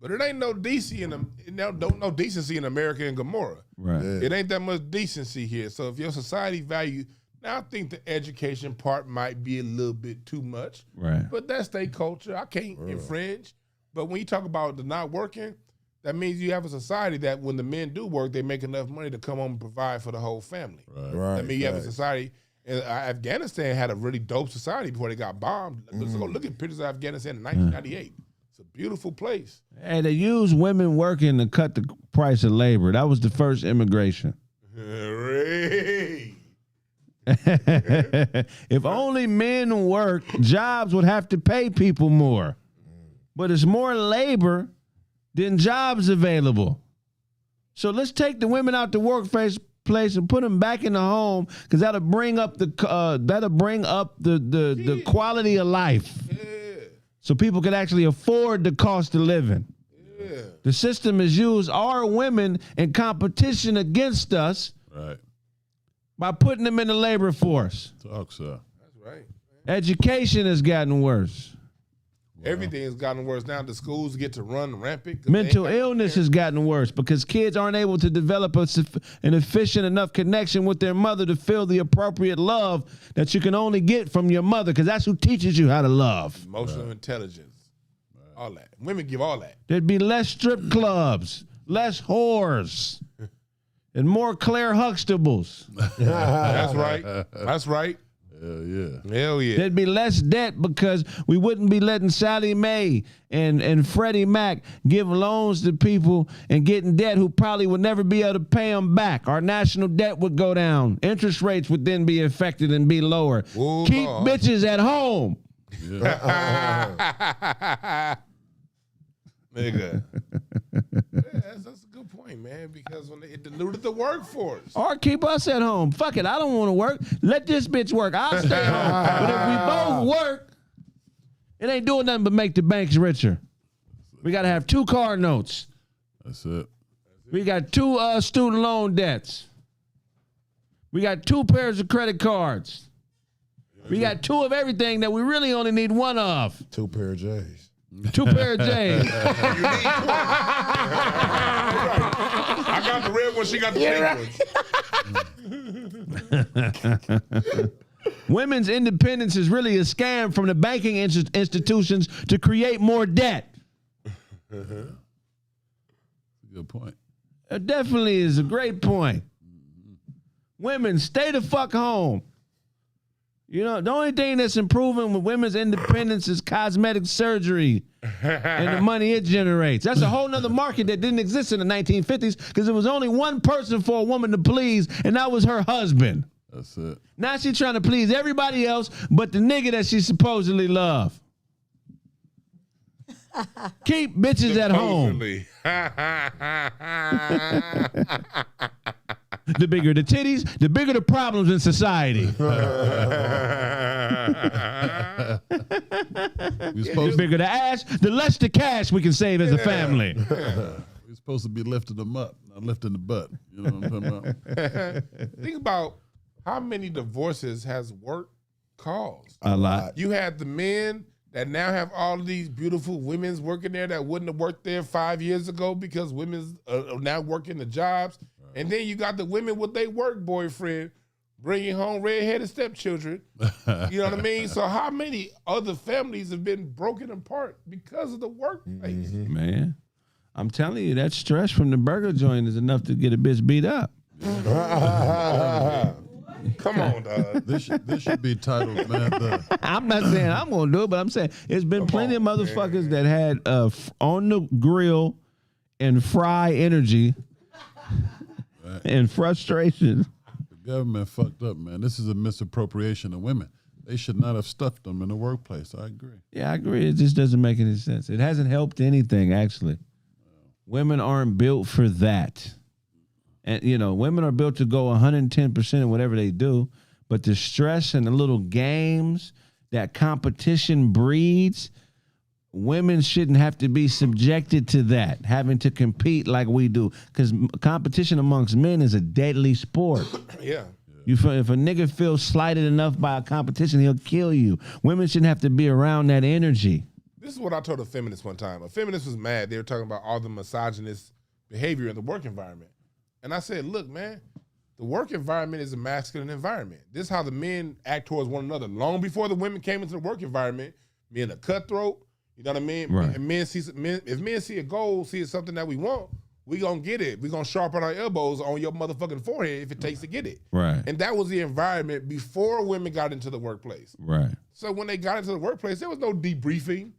but it ain't no decency in them. No decency in America and Gomorrah. Right. Yeah. It ain't that much decency here. So if your society value, now I think the education part might be a little bit too much. Right. But that's their culture. I can't infringe. But when you talk about the not working, that means you have a society that when the men do work, they make enough money to come home and provide for the whole family. Right. I mean, you have a society. And Afghanistan had a really dope society before they got bombed. Let's go look at pictures of Afghanistan in 1998. It's a beautiful place. And they use women working to cut the price of labor. That was the first immigration. If only men work, jobs would have to pay people more. But it's more labor than jobs available. So let's take the women out the workplace and put them back in the home because that'll bring up the quality of life. Yeah. So people can actually afford the cost of living. Yeah. The system has used our women in competition against us Right. by putting them in the labor force. Talk, sir. That's right. Education has gotten worse. Everything has gotten worse now. The schools get to run rampant. 'Cause Mental illness has gotten worse because kids aren't able to develop an efficient enough connection with their mother to feel the appropriate love that you can only get from your mother, because that's who teaches you how to love. Emotional intelligence. All that. Women give all that. There'd be less strip clubs, less whores, and more Claire Huxtables. That's right. That's right. Yeah. Hell yeah. There'd be less debt because we wouldn't be letting Sally Mae and Freddie Mac give loans to people and getting debt who probably would never be able to pay them back. Our national debt would go down. Interest rates would then be affected and be lower. Ooh, Keep Lord. bitches at home. Nigga. That's a good point, man, because when it diluted the workforce. Or keep us at home. Fuck it, I don't want to work. Let this bitch work. I'll stay home. But if we both work, it ain't doing nothing but make the banks richer. We got to have 2 car notes. That's it. We got 2 student loan debts. We got 2 pairs of credit cards. We got 2 of everything that we really only need 1 of. 2 pair of J's. 2 pair of J's. I got the red one, she got the pink one. Women's independence is really a scam from the banking institutions to create more debt. Good point. It definitely is a great point. Women, stay the fuck home. You know, the only thing that's improving with women's independence is cosmetic surgery and the money it generates. That's a whole nother market that didn't exist in the 1950s because there was only one person for a woman to please, and that was her husband. That's it. Now she's trying to please everybody else but the nigga that she supposedly love. Keep bitches at home. The bigger the titties, the bigger the problems in society. The bigger the ass, the less the cash we can save as a family. We're supposed to be lifting them up, not lifting the butt. You know what I'm talking about? Think about how many divorces has work caused. A lot. You had the men that now have all of these beautiful women's working there that wouldn't have worked there 5 years ago because women's are now working the jobs. And then you got the women with their work boyfriend bringing home red-headed stepchildren. You know what I mean? So how many other families have been broken apart because of the workplace? Man, I'm telling you, that stress from the burger joint is enough to get a bitch beat up. Come on, dog. This should be titled, man. I'm not saying I'm going to do it, but I'm saying there's been plenty of motherfuckers that had on the grill and fry energy and frustration. The government fucked up, man. This is a misappropriation of women. They should not have stuffed them in the workplace. I agree. Yeah, I agree. It just doesn't make any sense. It hasn't helped anything, actually. Women aren't built for that. And, you know, women are built to go 110% in whatever they do, but the stress and the little games that competition breeds, women shouldn't have to be subjected to that, having to compete like we do, because competition amongst men is a deadly sport. Yeah. If a nigga feels slighted enough by a competition, he'll kill you. Women shouldn't have to be around that energy. This is what I told a feminist one time. A feminist was mad. They were talking about all the misogynist behavior in the work environment. And I said, look, man, the work environment is a masculine environment. This is how the men act towards one another. Long before the women came into the work environment, men are cutthroat. You know what I mean? Right. And if men see a goal, see something that we want, we gonna get it. We gonna sharpen our elbows on your motherfucking forehead if it takes to get it. Right. And that was the environment before women got into the workplace. Right. So when they got into the workplace, there was no debriefing.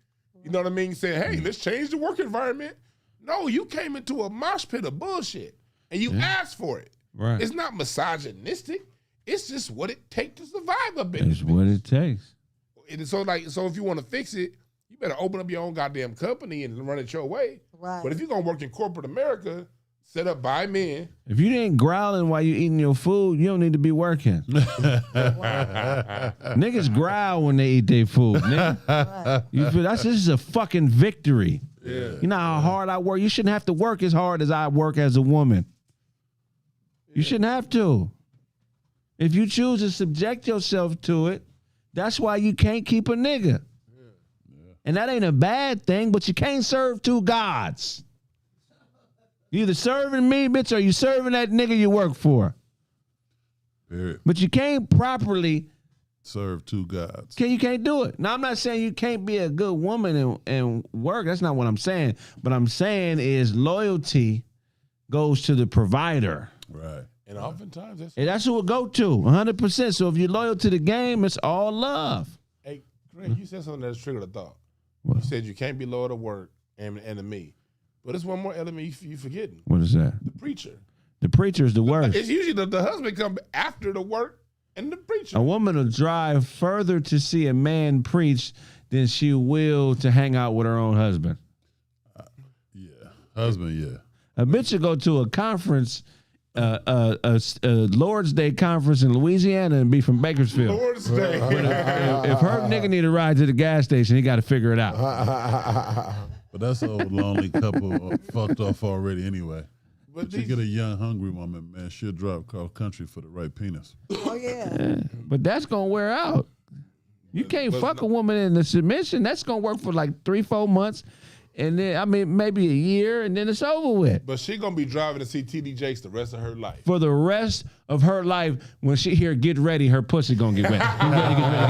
You know what I mean? Saying, hey, let's change the work environment. No, you came into a mosh pit of bullshit and you asked for it. Right. It's not misogynistic. It's just what it takes to survive up in It's what it takes. So if you want to fix it, you better open up your own goddamn company and run it your way. Right. But if you're gonna work in corporate America, set up by men. If you ain't growling while you eating your food, you don't need to be working. Niggas growl when they eat their food. Nigga. You feel this is a fucking victory. Yeah. You know how hard I work? You shouldn't have to work as hard as I work as a woman. You shouldn't have to. If you choose to subject yourself to it, That's why you can't keep a nigga. And that ain't a bad thing, but you can't serve two gods. You either serving me, bitch, or you serving that nigga you work for. Period. But you can't properly serve two gods. You can't do it. Now, I'm not saying you can't be a good woman and work. That's not what I'm saying. What I'm saying is loyalty goes to the provider. Right. And oftentimes that's who it go to, 100%. So if you're loyal to the game, it's all love. Hey, Kraig, you said something that's triggered a thought. What? You said you can't be loyal to work and to me. But there's one more element you forgetting. What is that? The preacher. The preacher is the worst. It's usually the husband come after the work and the preacher. A woman will drive further to see a man preach than she will to hang out with her own husband. Yeah. Husband, yeah. A bitch will go to a conference, a Lord's Day conference in Louisiana and be from Bakersfield. Lord's Day. If her nigga need a ride to the gas station, he got to figure it out. But that's an old lonely couple fucked off already anyway. But you get a young, hungry woman, man, she'll drive cross country for the right penis. Oh, yeah. But that's going to wear out. You can't fuck a woman in the submission. That's going to work for like 3-4 months. And then, I mean, maybe a year, and then it's over with. But she going to be driving to see TD Jakes the rest of her life. For the rest of her life, when she hear get ready, her pussy going to get ready. Get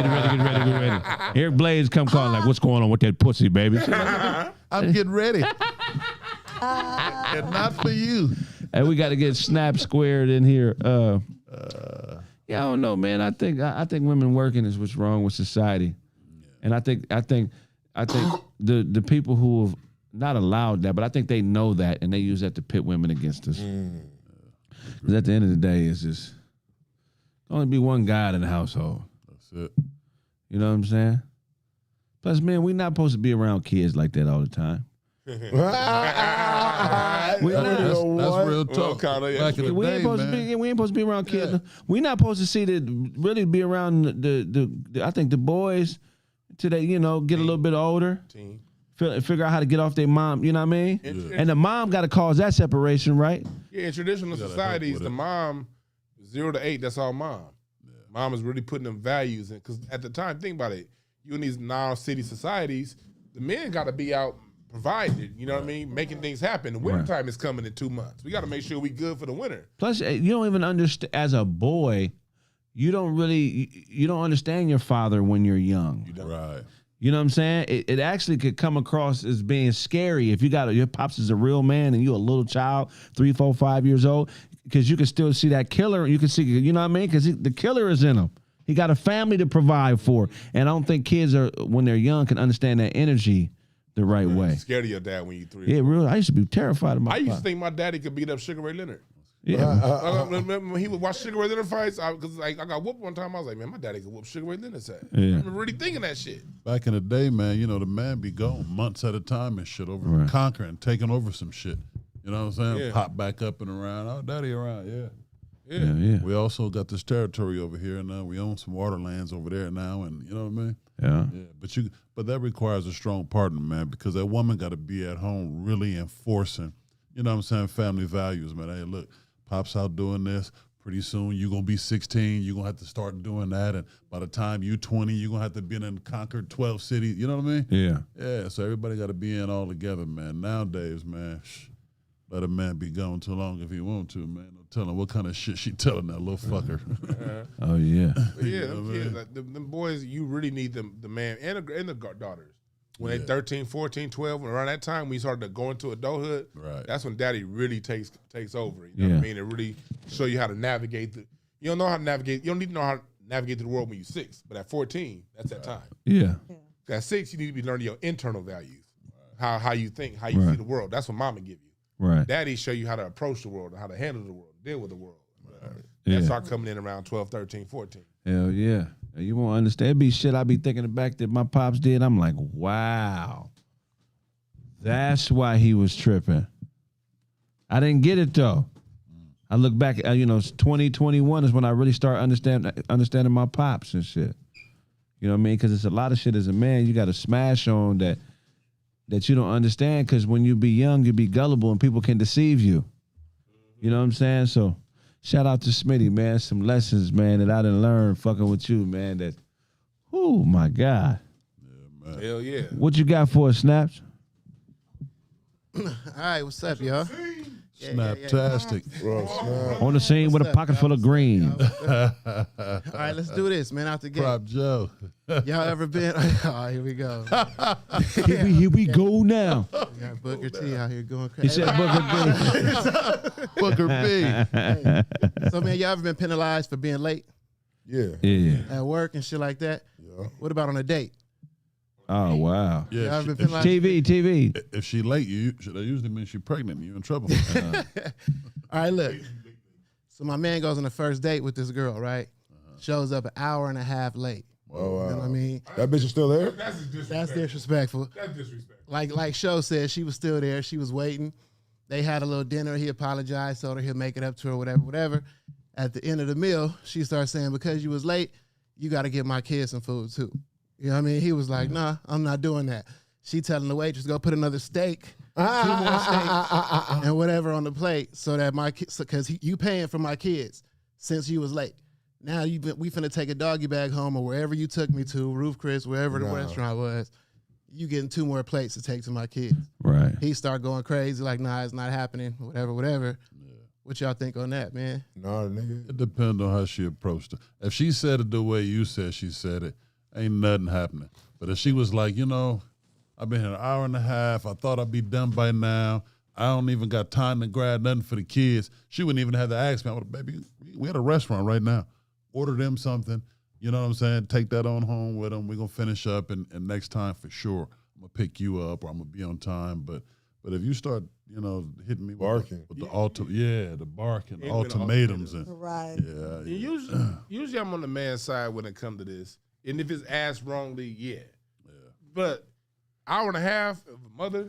ready, get ready. Here Blaze come calling like, what's going on with that pussy, baby? I'm getting ready. And not for you. And we got to get Snap squared in here. Yeah, I don't know, man. I think women working is what's wrong with society, and I think the people who have not allowed that, but I think they know that and they use that to pit women against us. Because at the end of the day, it's just only be one God in the household. That's it. You know what I'm saying? Plus, man, we're not supposed to be around kids like that all the time. That's real talk. Back in the We ain't day, supposed to be. We ain't supposed to be around kids. Yeah. We're not supposed to see that. Really, be around the I think the boys today. You know, get a little bit older. Figure out how to get off their mom. You know what I mean? And the mom got to cause that separation, right? Yeah. In traditional societies, the mom 0 to 8. That's all mom. Yeah. Mom is really putting them values in. Because at the time, think about it. You in these now-city societies, the men got to be out provided, you know what I mean? Making things happen. The wintertime is coming in 2 months. We got to make sure we good for the winter. Plus, you don't even understand, as a boy, you don't understand your father when you're young. You don't. Right. You know what I'm saying? It actually could come across as being scary if you got your pops is a real man and you're a little child, 3, 4, 5 years old, because you can still see that killer. You can see, you know what I mean? Because the killer is in him. He got a family to provide for. And I don't think kids when they're young, can understand that energy the right way. Scared of your dad when you 3. Yeah, really. I used to be terrified of my I used to think my daddy could beat up Sugar Ray Leonard. Yeah. Remember when he would watch Sugar Ray Leonard fights? Because I got whooped one time. I was like, man, my daddy could whoop Sugar Ray Leonard's ass. Yeah. I remember really thinking that shit. Back in the day, man, you know, the man be gone months at a time and shit over conquering, taking over some shit. You know what I'm saying? Yeah. Pop back up and around. Oh, daddy around, yeah. Yeah. We also got this territory over here now. We own some waterlands over there now, and you know what I mean? Yeah. But that requires a strong partner, man, because that woman got to be at home really enforcing, you know what I'm saying, family values, man. Hey, look, Pop's out doing this. Pretty soon you're going to be 16. You're going to have to start doing that. And by the time you're 20, you're going to have to be in conquered 12 cities. You know what I mean? Yeah. Yeah, so everybody got to be in all together, man. Nowadays, man, let a man be gone too long if he want to, man. No telling what kind of shit she telling that little fucker. Oh, yeah. Yeah, them kids, like, them boys, you really need the man and the daughters. When they're 13, 14, 12, around that time when you started to go into adulthood, that's when daddy really takes over. You know what I mean? And really show you how to navigate. You don't know how to navigate. You don't need to know how to navigate the world when you're 6. But at 14, that's that time. Yeah. At 6, you need to be learning your internal values. How you think, how you see the world. That's what mama give you. Right. Daddy show you how to approach the world, how to handle the world, deal with the world. That start coming in around 12, 13, 14. Hell yeah. You won't understand. It'd be shit I be thinking back that my pops did. I'm like, wow. That's why he was tripping. I didn't get it though. I look back, 2021 is when I really start understanding my pops and shit. You know what I mean? Because it's a lot of shit as a man you got to smash on that you don't understand, because when you be young, you be gullible and people can deceive you. You know what I'm saying? So shout out to Smitty, man. Some lessons, man, that I done learned fucking with you, man, that, whew, Oh my God. Hell yeah. What you got for us, Snaps? All right, what's up, y'all? Snaptastic. On the scene with a pocket full of green. All right, let's do this, man. Out the gate. Prop Joe. Y'all ever been? Oh, here we go. Here we go now. We got Booker T out here going He crazy. said Booker Booker B. So, man, y'all ever been penalized for being late Yeah. B. Yeah. at work and shit like that? Yeah. What about on a date? Oh wow. Y'all Yeah, ever been if, penalized? TV. if she late, that usually means she pregnant. You in trouble. All right, look. So my man goes on the first date with this girl, right? Shows up an hour and a half late. Oh, You know what I mean? That bitch is still there? That's disrespectful. That's disrespectful. That's disrespectful. Like Show said, she was still there. She was waiting. They had a little dinner. He apologized, told her he'll make it up to her, whatever. At the end of the meal, she starts saying, because you was late, you got to get my kids some food too. You know what I mean? He was like, nah, I'm not doing that. She telling the waitress, go put another steak, 2 more steaks, and whatever on the plate so that my kids, because you paying for my kids since you was late. Now we finna take a doggy bag home or wherever you took me to, Roof Chris, wherever the restaurant was. You getting 2 more plates to take to my kids. Right. He start going crazy like, nah, it's not happening, whatever. What y'all think on that, man? Nah, nigga. It depends on how she approached it. If she said it the way you said she said it, ain't nothing happening. But if she was like, I've been here an hour and a half. I thought I'd be done by now. I don't even got time to grab nothing for the kids. She wouldn't even have to ask me. Baby, we at a restaurant right now. Order them something. You know what I'm saying? Take that on home with them. We're going to finish up. And next time, for sure, I'm going to pick you up or I'm going to be on time. But if you start, hitting me Barking. with the barking, the Yeah, with the ultimatums. And, Right. yeah. Usually I'm on the man's side when it comes to this. And if it's asked wrongly, yeah. But hour and a half of a mother,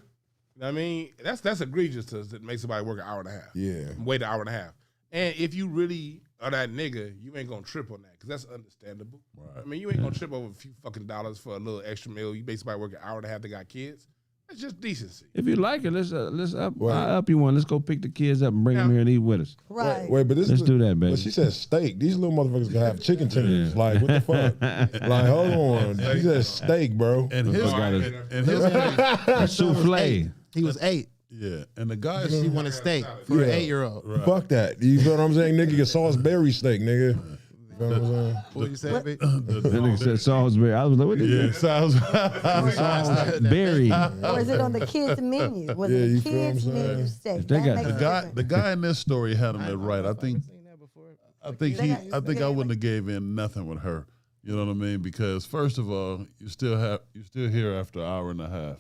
you know what I mean? That's egregious to make somebody work an hour and a half. Yeah. Wait an hour and a half. And if you really are that nigga, you ain't gonna trip on that because that's understandable. Right. I mean, you ain't gonna trip over a few fucking dollars for a little extra meal. You make somebody work an hour and a half, they got kids. That's just decency. If you like it, let's up. Right. I up you one. Let's go pick the kids up and bring them here and eat with us. Right. Wait, but this Let's is do that, baby. But she said steak. These little motherfuckers can have chicken tenders. Yeah. Like, what the fuck? Like, hold on. She said steak, bro. And his A souffle. He was 8. yeah, and the guys He wanted steak for an Yeah. 8-year-old. Fuck that. You feel what I'm saying? Nigga, get Salisbury steak, nigga. You feel what I'm saying? What you say, B? That nigga said Salisbury. I was like, what is sounds. that? Berry. Or is it on the kids' menu? Was Yeah, it you the feel what I'm kids' menu saying? steak? They That got makes the a guy, difference. the guy in this story had him it right. I think I wouldn't have gave in nothing with her. You know what I mean? Because first of all, you still here after an hour and a half.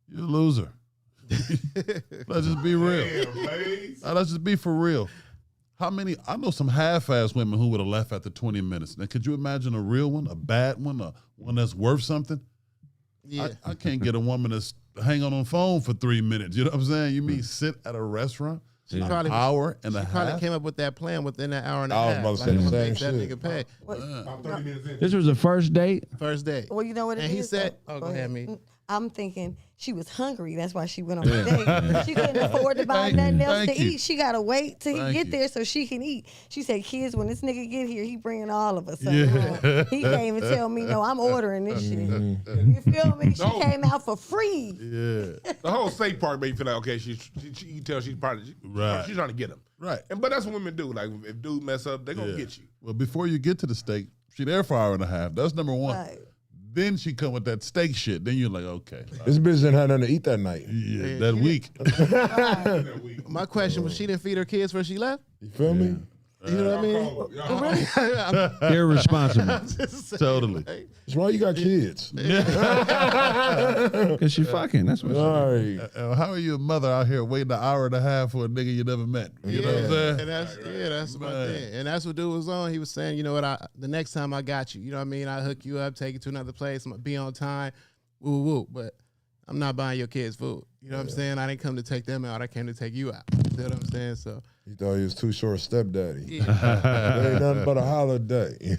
You're a loser. Let's just be real. Let's just be for real. How many? I know some half-ass women who would have left after 20 minutes. Now, could you imagine a real one, a bad one, one that's worth something? Yeah. I can't get a woman that's hang on the phone for 3 minutes. You know what I'm saying? You mean sit at a restaurant She an probably hour and a half? probably came up with that plan within that hour and a I was half. about to Like, say I'm the gonna same make that shit. nigga pay. About 30 minutes in. This was the first date. First day. Well, you know what it is. And he said, though? oh, go ahead, me. I'm thinking she was hungry. That's why she went on the date. She couldn't afford to buy nothing else Thank to you. eat. She got to wait till he Thank get you. there so she can eat. She said, kids, when this nigga get here, he bringing all of us something. Yeah. He can't even tell me, no, I'm ordering this shit. You feel me? She No. came out for free. Yeah. The whole steak part made you feel like, okay, you can tell she's probably Right. she's trying to get him. Right. But that's what women do. Like if dudes mess up, they're gonna Yeah. get you. Well, before you get to the steak, she there for an hour and a half. That's number one. Right. Then she come with that steak shit. Then you're like, okay. This bitch didn't have nothing to eat that night. Yeah, that week. My question was, she didn't feed her kids before she left? You feel me? You know what I mean? Irresponsible. Totally. That's why you got kids. Because she fucking. That's what. All right. How are you a mother out here waiting an hour and a half for a nigga you never met? You know what I'm saying? And that's my Man. thing. And that's what dude was on. He was saying, you know what, the next time I got you, you know what I mean? I hook you up, take you to another place, I'm gonna be on time, woo woo. But I'm not buying your kids food. You know what I'm saying? I didn't come to take them out. I came to take you out. You know what I'm saying? So He thought he was too short stepdaddy. yeah, There ain't nothing but a holiday.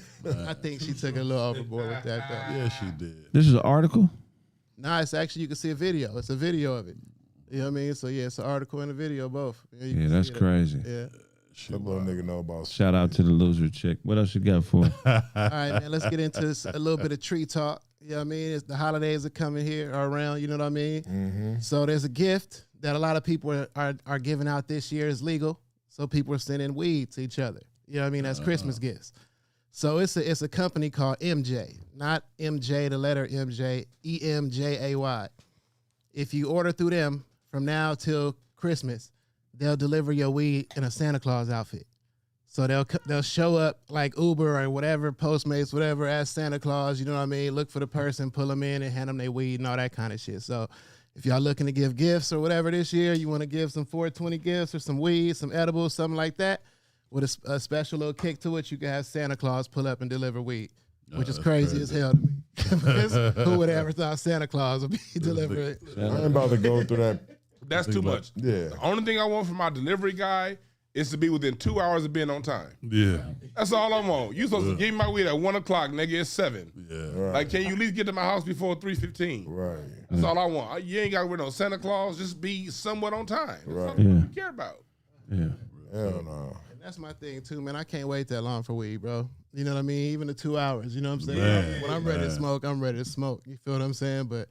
I think she took it a little overboard with that though. Yeah, she did. This is an article. Nah, it's actually, you can see a video. It's a video of it. You know what I mean? So yeah, it's an article and a video both. You Yeah, can that's see it. crazy. Yeah. That little nigga know about. Shout out to the loser chick. What else you got for? All right, man. Let's get into a little bit of tree talk. You know what I mean? It's the holidays are coming here or around. You know what I mean? Mm-hmm. So there's a gift that a lot of people are giving out this year. Is legal. So people are sending weed to each other. You know what I mean? As Christmas gifts. So it's a company called MJ, not MJ, the letter MJ, EMJAY. If you order through them from now till Christmas, they'll deliver your weed in a Santa Claus outfit. So they'll show up like Uber or whatever, Postmates, whatever, as Santa Claus. You know what I mean? Look for the person, pull them in, and hand them their weed and all that kind of shit. So if y'all looking to give gifts or whatever this year, you want to give some 420 gifts or some weed, some edibles, something like that, with a special little kick to it, you can have Santa Claus pull up and deliver weed, which is crazy as hell to me. Because who would ever thought Santa Claus would be delivering? I ain't about to go through that. That's too much. Yeah. The only thing I want from my delivery guy is to be within 2 hours of being on time. Yeah. That's all I want. You supposed to give me my weed at 1 o'clock, nigga. It's 7. Yeah. Right. Like, can you at least get to my house before 3:15? Right. That's all I want. You ain't got to wear no Santa Claus. Just be somewhat on time. That's Right. all you care about. Yeah. Hell no. That's my thing too, man. I can't wait that long for weed, bro. You know what I mean? Even the 2 hours. You know what I'm saying? Man, when I'm ready to smoke, I'm ready to smoke. You feel what I'm saying? But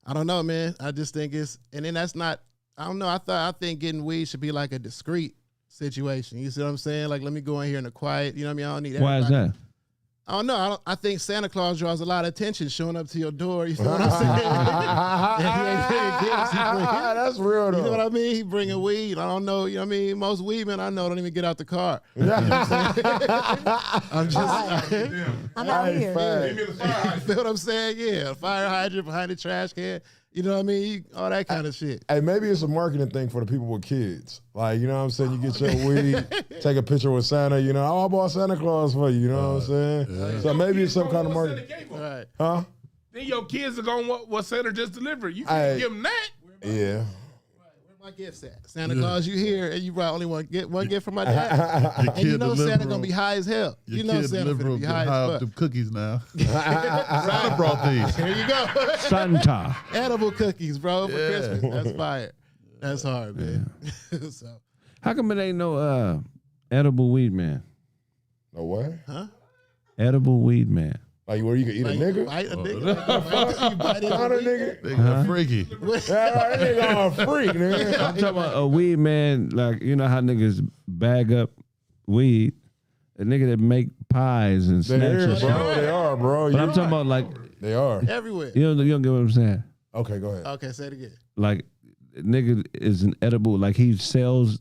I don't know, man. I just think and then that's not. I don't know. I think getting weed should be like a discreet situation. You see what I'm saying? Like, let me go in here in the quiet. You know what I mean? I don't need. Why is that? I don't know. I think Santa Claus draws a lot of attention showing up to your door. You feel what I'm saying? That's real though. You know what I mean? He bringing weed. I don't know. You know what I mean? Most weed men I know don't even get out the car. I'm just. I'm out here. Give me the fire hydrant. You feel what I'm saying? Yeah, a fire hydrant behind the trash can. You know what I mean? All that kind of shit. Hey, maybe it's a marketing thing for the people with kids. Like, you know what I'm saying? You get your weed, take a picture with Santa, you know, I bought Santa Claus for you, you know what I'm saying? Yeah. So maybe it's some kind of marketing. All right. Huh? Then your kids are going to want what Santa just delivered. You can't give them that. Yeah. Where my gifts at? Santa Claus, you here, and you brought only one gift from my dad. Your And you kid know deliver Santa gonna be high as hell. Your You know kid Santa deliver gonna be high as up fuck. them cookies now. Santa brought these. Here you go. Santa. Edible cookies, bro, for Yeah. Christmas. That's fire. That's hard, man. So, How come it ain't no edible weed man? No what? Edible weed man. Like where you can eat a nigga? bite a nigga. You bite it Not a in the nigga. Nigga, freaky. That nigga on a freak, nigga. I'm talking about a weed man, like, you know how niggas bag up weed? A nigga that make pies and snacks They and are, shit. bro. They are, bro. But I'm talking about, like, They are. everywhere. you don't get what I'm saying? Okay, go ahead. Okay, say it again. Like, nigga is an edible, like he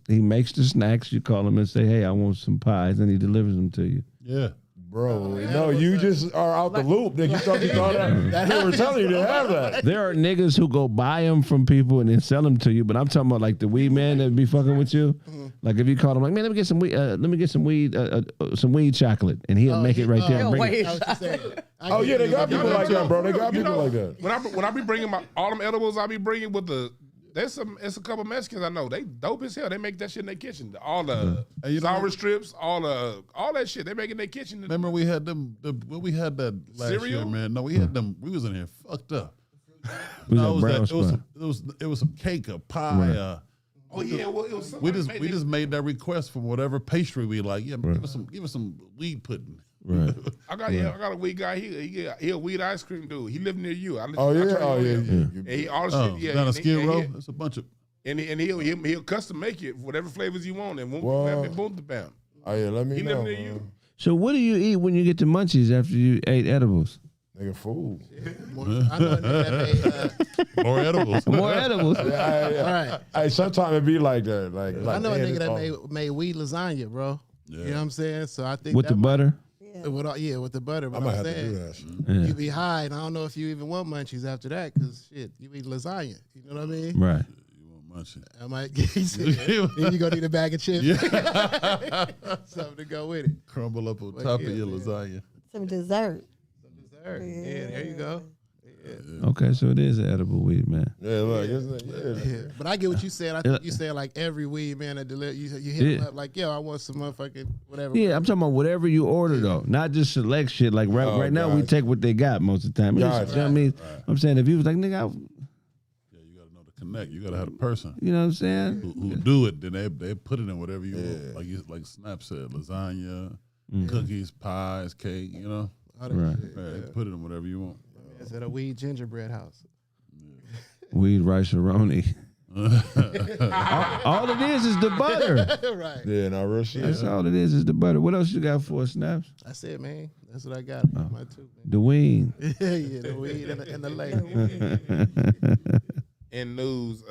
makes the snacks, you call him and say, hey, I want some pies, and he delivers them to you. Yeah. Bro, no, you just are out the loop. Nigga, you thought that. They were telling you to have that. There are niggas who go buy them from people and then sell them to you, but I'm talking about like the weed man that be fucking with you. Like if you call him like, man, let me get some weed, some weed chocolate, and he'll make it right there. And bring it. I was just saying. Oh yeah, they got people like that, bro. They got people like that. When I be bringing all them edibles, I be bringing with it's a couple Mexicans I know. They dope as hell. They make that shit in their kitchen. All the sour strips, all that shit. They make it in their kitchen. Remember we had them when we had that last year, Cereal? man. No, we had them. We was in here fucked up. Was No, that brown spot? it was some cake, a pie. Oh yeah, well, it was We somebody just made that request for whatever pastry we like. Yeah, give us some weed pudding. Right. I got a weed guy. He a weed ice cream dude. He live near you. Oh yeah, oh yeah. And he all the shit. Yeah, down a and Skid he- Row. and he- That's a bunch of. And he'll custom make it whatever flavors you want and Wow. boom the bam. Oh yeah, let me He know. live near man. you. So what do you eat when you get the munchies after you ate edibles? Nigga, food. I know a nigga that made, More edibles. More edibles. all right. Hey, sometimes it be like that. Like I know a man, nigga that it's- made weed lasagna, bro. You know what I'm saying? So I think With the that butter? with the butter. I But might I'm have to saying, do that shit. Yeah. you be high, and I don't know if you even want munchies after that, because shit, you eat lasagna. You know what I mean? Right. Munching. I might get you. Then you gonna need a bag of chips. Something to go with it. Crumble up on But top yeah, of your man. lasagna. Some dessert. Dessert. Yeah, there you go. Okay, so it is edible weed, man. Yeah, look, it's, Yeah. But I get what you said. I think you said like every weed man that deliver, you hit him up like, yo, I want some motherfucking whatever. Yeah, I'm talking about whatever you order though, not just select shit. Like right now, we gotcha. take what they got most of the time. Gotcha. You know what I mean? I'm saying if you was like, nigga, Yeah, you gotta know the connect. You gotta have a person You know what I'm saying? who do it. Then they put it in whatever you want. Like Snap said, lasagna, cookies, pies, cake. You know, All that Right. shit. They put it in whatever you want. It's at a weed gingerbread house. Weed, rice, roni. all it is the butter. Right. Yeah, not real shit. That's all it is the butter. What else you got for us, Snaps? That's it, man. That's what I got. My two, The weed. man. Yeah, the weed and the lady. In news,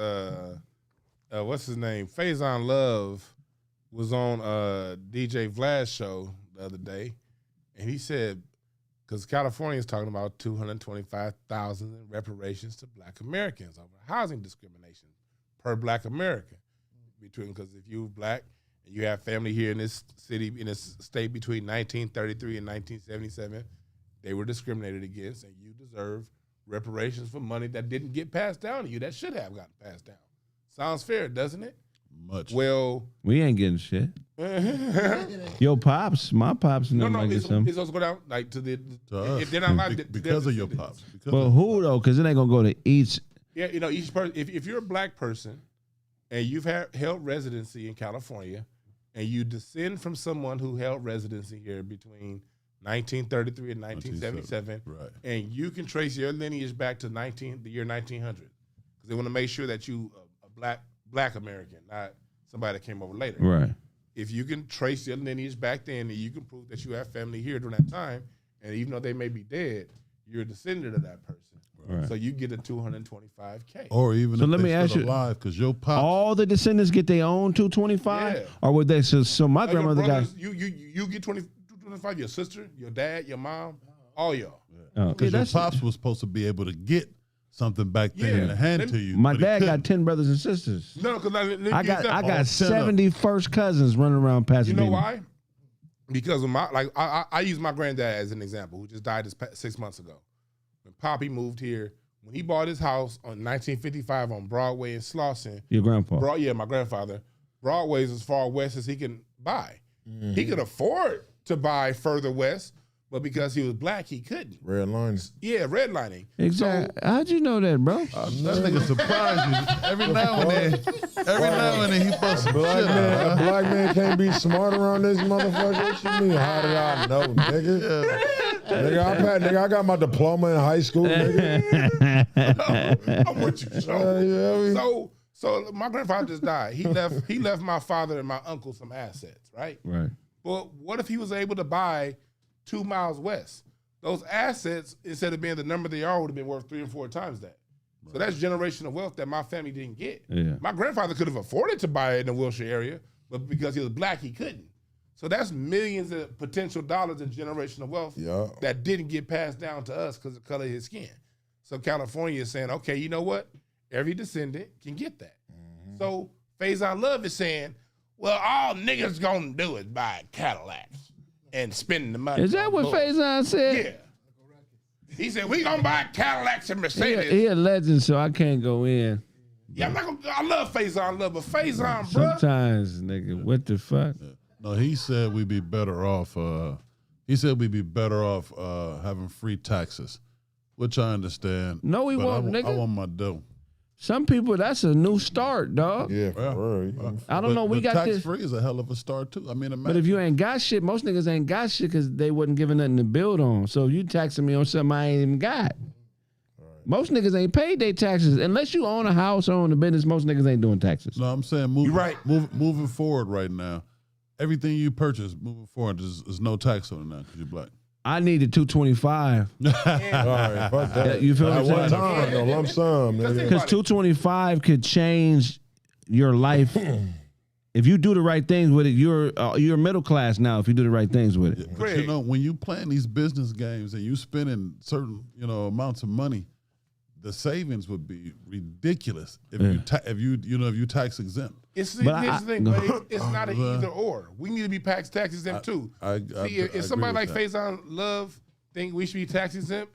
what's his name? Faison Love was on DJ Vlad's show the other day, and he said, because California is talking about 225,000 in reparations to Black Americans over housing discrimination per Black American. Because if you're Black and you have family here in this city, in this state between 1933 and 1977, they were discriminated against, and you deserve reparations for money that didn't get passed down to you that should have gotten passed down. Sounds fair, doesn't it? Much. Well, We ain't getting shit. Yo, pops, my pops no, never it's, get some. it's also go down like to the To us. if they're not allowed to, because they're of your descendants. pops. Because But of- who though? Because it ain't gonna go to each. Yeah, you know, each person. If you're a Black person and you've held residency in California, and you descend from someone who held residency here between 1933 and 1977, right. and you can trace your lineage back to the year 1900, because they want to make sure that you a Black American, not somebody that came over later. Right. If you can trace your lineage back then, and you can prove that you have family here during that time, and even though they may be dead, you're a descendant of that person. Right. So you get a $225K. Or even So if let they me ask still you- alive, because your pops. All the descendants get their own 225, Yeah. or would they? So my Your grandmother got. brothers, you get 225. Your sister, your dad, your mom, all y'all. Oh, Because your that's- pops was supposed to be able to get something back then Yeah. to hand Let to me- you. My but he dad got couldn't. 10 brothers and sisters. No, because I got all 10 70 first cousins running around You Pasadena. know why? Because of I use my granddad as an example, who just died 6 months ago. When Poppy moved here, when he bought his house on 1955 on Broadway in Slauson, Your grandpa. my grandfather, Broadway's as far west as he can buy. He could afford to buy further west, but because he was Black, he couldn't. Red lines. Yeah, redlining. Exactly. How'd you know that, bro? That nigga surprised you. Every now and then he busts some shit Black man, out. a black man can't be smart around this motherfucker. What you mean? How did I know, nigga? Nigga, I got my diploma in high school, nigga. I'm with you. Yeah, So my grandfather just died. He left my father and my uncle some assets, right? Right. But what if he was able to buy 2 miles west? Those assets, instead of being the number they are, would have been worth 3 or 4 times that. So that's generational wealth that my family didn't get. Yeah. My grandfather could have afforded to buy it in the Wilshire area, but because he was Black, he couldn't. So that's millions of potential dollars in generational wealth Yeah. that didn't get passed down to us because of the color of his skin. So California is saying, okay, you know what? Every descendant can get that. So Faison Love is saying, well, all niggas gonna do is buy Cadillacs and spend the money. Is that on what boys. Faison said? Yeah. He said, we gonna buy Cadillacs and Mercedes. He a legend, so I can't go in. Yeah, I'm not gonna, I love Faison Love, but Faison, bro. Sometimes, nigga, what the fuck? No, he said we'd be better off. Having free taxes, which I understand. No, we but won't, nigga. I want my dough. Some people, that's a new start, dog. Yeah, for real. I don't know. We got tax this. free is a hell of a start too. I mean, imagine. But if you ain't got shit, most niggas ain't got shit because they wasn't giving nothing to build on. So if you taxing me on something I ain't even got. Most niggas ain't paid their taxes. Unless you own a house or own a business, most niggas ain't doing taxes. no, I'm saying moving forward right now. Everything you purchase moving forward is no tax on it now because you're Black. I needed 225. All right, fuck that. You feel At what I'm one saying? time, no lump sum, nigga. Because 225 could change your life. If you do the right things with it, you're middle class now. If you do the right things with it, But you know, when you playing these business games and you spending certain amounts of money, the savings would be ridiculous if you tax exempt. It's But here's the thing, but it's not an Uh, either or. We need to be tax exempt too. I See, agree if somebody like with that. Faison Love think we should be tax exempt,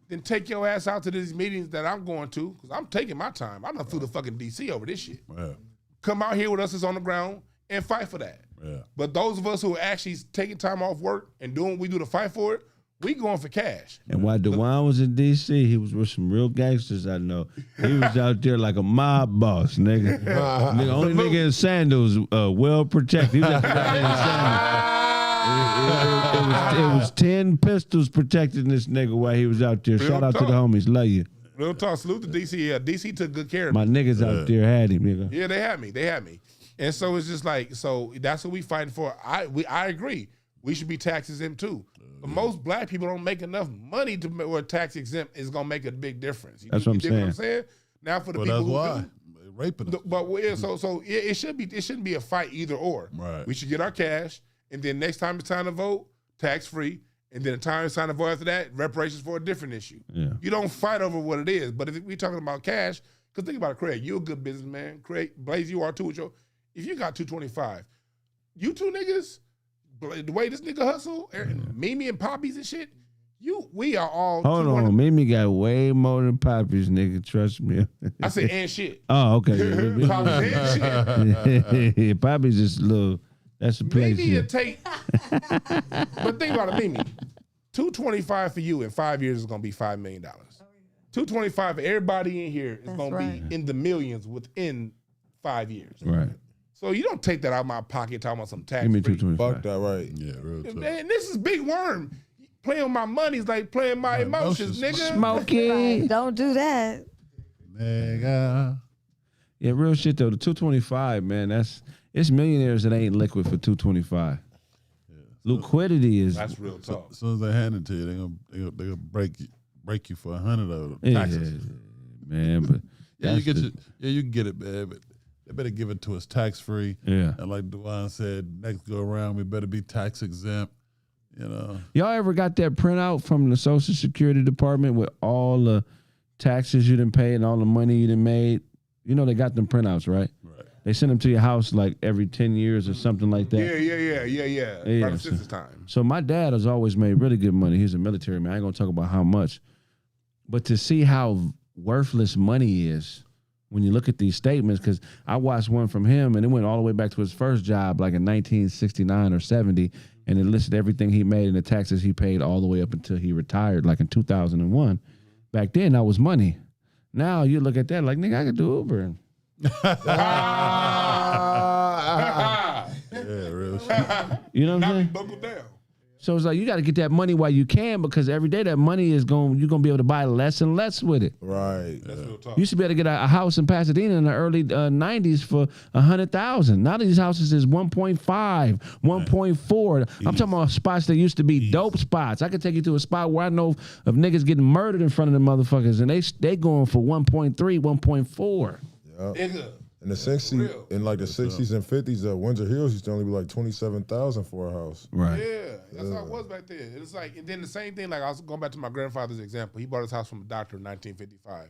then take your ass out to these meetings that I'm going to, because I'm taking my time. I done flew to fucking DC over this shit. Yeah, Come out here with us that's on the ground and fight for that. yeah. But those of us who are actually taking time off work and doing what we do to fight for it, We going for cash. And while DeJuan was in D.C., he was with some real gangsters I know. He was out there like a mob boss, nigga. Nigga, only nigga in sandals, well protected. He was out there in sandals. It was 10 pistols protecting this nigga while he was out there. Shout out to the homies. Love you. Real talk. Salute to D.C. Yeah, D.C. took good care of me. My niggas out there had him, nigga. Yeah, they had me. And so it's just like, so that's what we fighting for. I agree. We should be tax exempt too. But most black people don't make enough money to where tax exempt is gonna make a big difference. That's what I'm saying. Now for the people that's who why. Raping us. But yeah, so it shouldn't be a fight either or. Right. We should get our cash, and then next time it's time to vote, tax free, and then the time it's time to vote after that, reparations for a different issue. Yeah. You don't fight over what it is. But if we're talking about cash, because think about it, Kraig, you're a good businessman. Kraig, Blaze, you are too. If you got 225, you two niggas, the way this nigga hustle, Mimi and Poppies and shit, we are all. Hold on, Mimi got way more than Poppies, nigga. Trust me. I said and shit. Oh, okay. Poppies and shit. Poppies is a little. That's a place. Mimi will take. But think about it, Mimi. 225 for you in 5 years is gonna be $5 million. 225 for everybody in here is gonna be in the millions within 5 years. Right. So you don't take that out of my pocket talking about some tax. Give me free. 225. Fuck that, right? Yeah, real talk. Man, this is big worm. Playing with my money is like playing my emotions, nigga. Smokey. Don't do that. Nigga. Yeah, real shit though. The 225, man. It's millionaires that ain't liquid for 225. Liquidity is. That's real talk. As soon as they hand it to you, they gonna break you for 100 of them. Yeah, man. But Yeah, you that's get you can get it, man. But they better give it to us tax free. Yeah. And like DeJuan said, next go around we better be tax exempt. You know. Y'all ever got that printout from the Social Security Department with all the taxes you done paid and all the money you done made? You know they got them printouts, right? Right. They send them to your house like every 10 years or something like that. Yeah. Right since time. So my dad has always made really good money. He's a military man. I ain't gonna talk about how much. But to see how worthless money is when you look at these statements, because I watched one from him and it went all the way back to his first job, like in 1969 or 70, and it listed everything he made and the taxes he paid all the way up until he retired, like in 2001. Back then, that was money. Now you look at that like, nigga, I could do Uber. Yeah, real shit. You know what I'm saying? Buckle down. So it's like you got to get that money while you can, because every day that money is you're gonna be able to buy less and less with it. Right. That's real talk. You used to be able to get a house in Pasadena in the early 90s for $100,000. Now these houses is 1.5, 1.4. I'm talking about spots that used to be dope spots. I could take you to a spot where I know of niggas getting murdered in front of the motherfuckers, and they going for 1.3, 1.4. Nigga. In the 60s, in like the 60s and 50s, Windsor Hills used to only be like $27,000 for a house. Right. Yeah, that's how it was back then. It's like, and then the same thing, like I was going back to my grandfather's example. He bought his house from a doctor in 1955.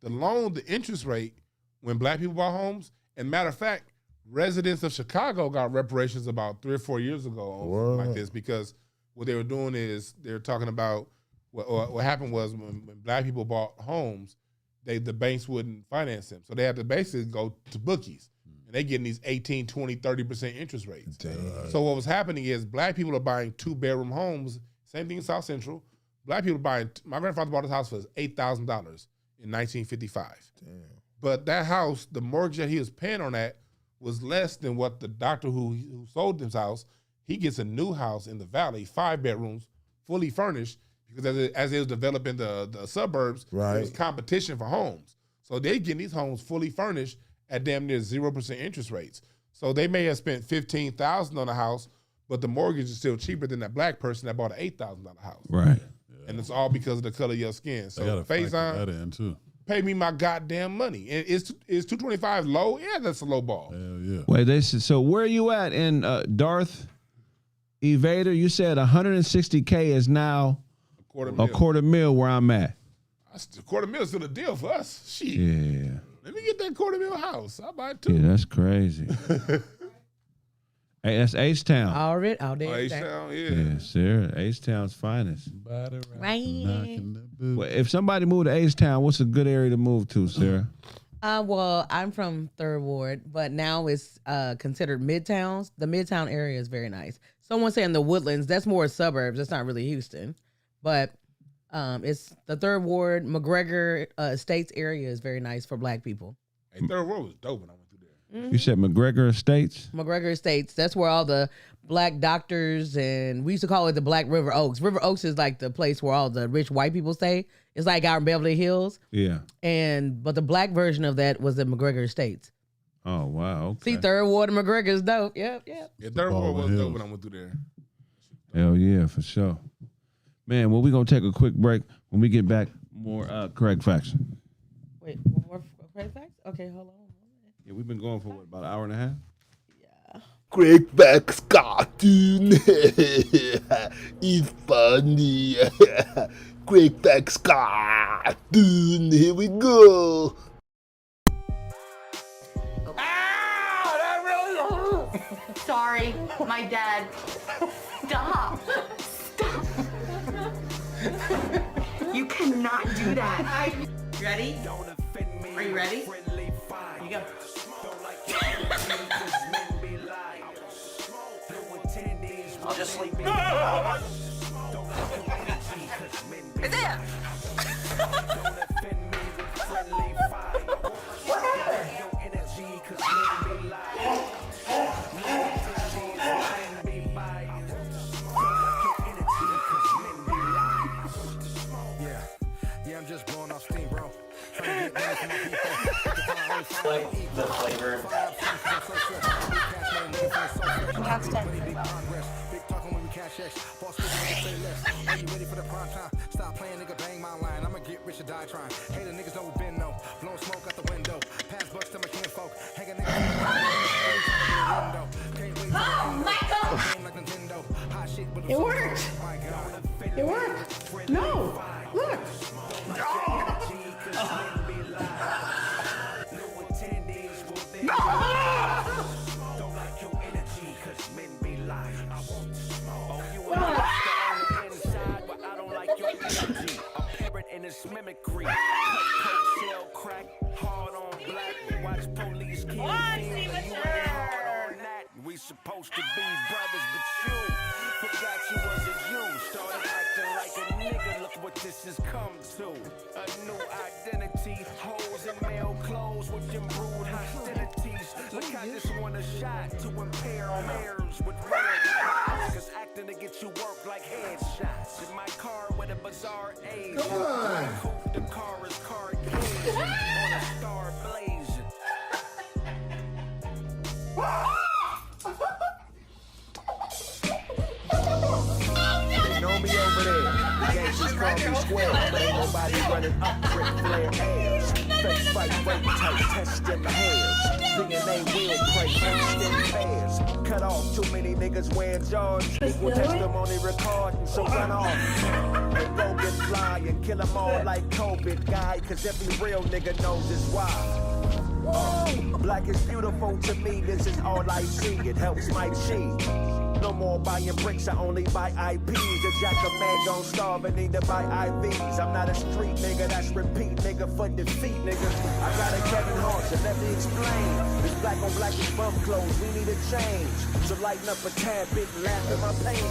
The interest rate when black people bought homes, and matter of fact, residents of Chicago got reparations about 3 or 4 years ago on something like this, because what they were doing is they were talking about what happened was when black people bought homes, the banks wouldn't finance them. So they had to basically go to bookies. And they getting these 18, 20, 30% interest rates. Damn. So what was happening is black people are buying 2-bedroom homes. Same thing in South Central. Black people buying, my grandfather bought his house for $8,000 in 1955. Damn. But that house, the mortgage that he was paying on that was less than what the doctor who sold his house, he gets a new house in the valley, 5 bedrooms, fully furnished, because as it was developing the suburbs, there was competition for homes. So they getting these homes fully furnished at damn near 0% interest rates. So they may have spent $15,000 on a house, but the mortgage is still cheaper than that black person that bought an $8,000 house. Right. Yeah. And it's all because of the color of your skin. So that in too. Pay me my goddamn money. And is 225 low? Yeah, that's a low ball. Hell yeah. Wait, so where are you at in Darth Evader? You said 160K is now a quarter mil where I'm at. A quarter mil is still a deal for us. Shit. Yeah. Let me get that quarter mil house. I'll buy it too. Yeah, that's crazy. Hey, that's H-Town. Already out there. H-Town, yeah. Yeah, sir. H-Town's finest. Right. Well, if somebody moved to H-Town, what's a good area to move to, Sarah? Well, I'm from 3rd Ward, but now it's considered Midtowns. The Midtown area is very nice. Someone saying the Woodlands, that's more suburbs. That's not really Houston. But it's the Third Ward, McGregor Estates area is very nice for black people. Hey, Third Ward was dope when I went through there. You said McGregor Estates? McGregor Estates. That's where all the black doctors, and we used to call it the Black River Oaks. River Oaks is like the place where all the rich white people stay. It's like out in Beverly Hills. Yeah. But the black version of that was the McGregor Estates. Oh, wow. Okay. See, Third Ward and McGregor is dope. Yep. Yeah, Third Ward was dope when I went through there. Hell yeah, for sure. Man, well, we're going to take a quick break. When we get back, more Kraig Facts. Wait, one more Kraig Facts? Okay, hold on. Yeah, we've been going for, what, about an hour and a half? Yeah. Kraig Facts cartoon. It's funny. Kraig Facts cartoon. Here we go. Sorry, my dad. Stop. Stop. You cannot do that. Ready? Are you ready? Here you go. I'll just sleep. Isaiah! What happened? Yeah, I'm just blowing off steam, bro. Trying to get money from my people. Like the flavor. Big talking when we cash X. Boss say less. Are you ready for the prime time? Stop playing, nigga, bang my line. I'ma get rich or die trying. Hey, the niggas know we been no. Blowing smoke out the window. Pass bucks to my kinfolk. Hang a nigga. Oh, Michael! It worked! It worked! No! Look! Mimicry. Shell crack, hard on black. Watch police kill me. We supposed to be brothers, but you forgot you was a Jew. Started acting like a nigga. Look what this has come to. A new identity. Holes in male clothes with them rude hostilities. Look, I just want a shot to impair mares with red. Cause acting to get you work like headshots. In my car with a bizarre age. Come on. The car is car gauge. On a star blazing. They know me over there. The gangsters call me square, but ain't nobody running up Ric Flair airs. Fake fight, weight tight, testing the hairs. DNA will pray, instant pairs. Cut off too many niggas wearing Johns. Equal testimony recording, so run off. And go get fly and kill them all like COVID guy, cause every real nigga knows it's why. Black is beautiful to me, this is all I see. It helps my cheese. No more buying bricks, I only buy IPs. The jack a man gon' starve and need to buy IVs. I'm not a street nigga, that's repeat nigga for defeat nigga. I got a Kevin Hart, so let me explain. This black on black is bum clothes, we need a change. So lighten up a tad bit and laugh at my pain.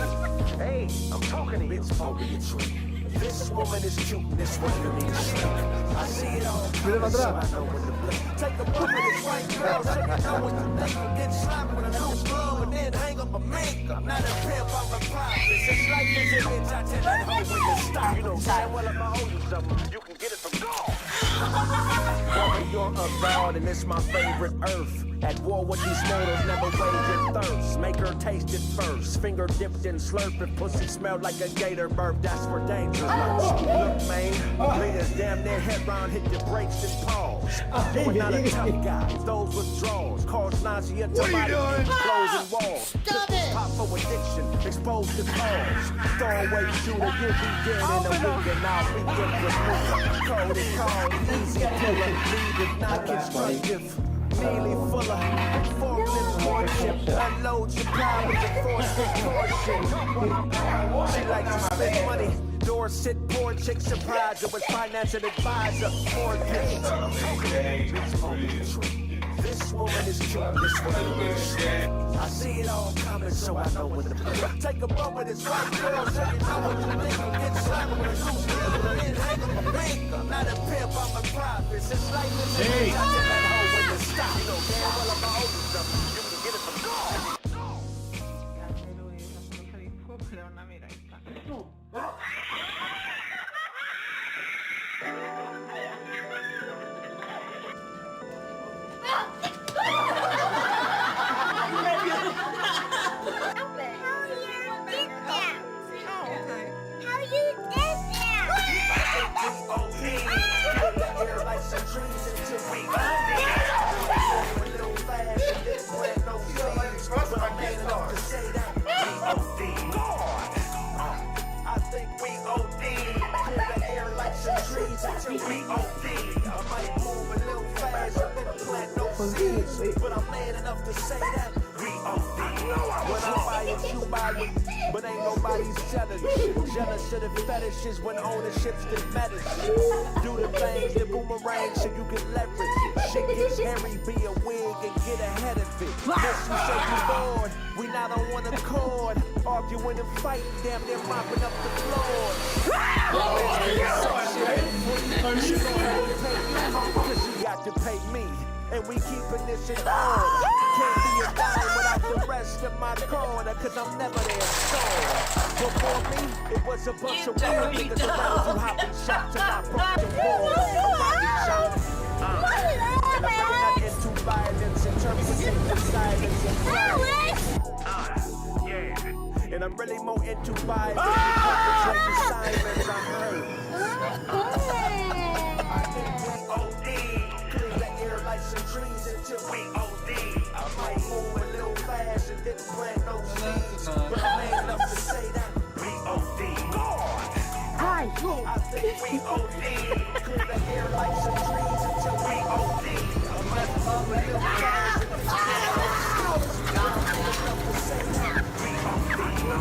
Hey, I'm talking to you, bitch, over your tree. This woman is cute, this one you need to sleep. I see it all coming, so I know when to blink. Take a bump of this white girl, so you know what to think. Get slapped with a new glove and then hang up a mink. I'm not a pimp, I'm a prophet. It's like this a bitch, I tell that hoe when to stop. You know, damn well if I owe you something, you can get it from God. Woman, you're avowed and it's my favorite earth. At war with these mortals, never wage your thirst. Make her taste it first. Finger dipped and slurping. Pussy smelled like a gator burp. That's for danger. Look, man, leaders damn near head round, hit the brakes and pause. You are not a tough guy. Those withdrawals cause nausea to body, closing walls. Stop it! Pop for addiction, exposed to cause. Throwaway shooter, you'll be dead in a week and I'll be in the cold and cold, easy killer, leave not constructive. Nearly full of forklift worship. Unload your power to force caution. She likes to spend money. Dorset, poor chick surprise her with financial advisor. Mortgage. This woman is cute, this one is dead. I see it all coming, so I know when to play. Take a moment, it's right, girl, so you know what you think. Get slapped with a loose little in, hang up a ring. I'm not a pimp, I'm a profit. It's like this, I tell that hoe when to stop. You know damn well I'm my older stuff. You can get it from God. But I'm man enough to say that we OD. When I buy it, you buy it, but ain't nobody's jealous. Jealous of the fetishes when ownership's the medicine. Do the things that boomerang so you can leverage it. Shit gets hairy, be a wig and get ahead of it. Miss you say you bored, we not on one accord. Arguing and fighting, damn near mopping up the floor. Cause you got to pay me. And we keeping this in order. Can't be a dime without the rest of my corner, cause I'm never there sore. Before me, it was a bunch of weird niggas around who hopping shot till I broke the wall. And I'm not into violence, interpreting the silence and yeah. And I'm really more into violence than perpetrating silence. I heard. I think we OD. Clean the air like some trees until we OD. I might move a little fast and didn't plant no seeds, but I'm man enough to say that we OD. God! I think we OD. Clean the air like some trees until we OD. I might move a little fast and didn't plant no seeds, but I'm man enough to say that we OD.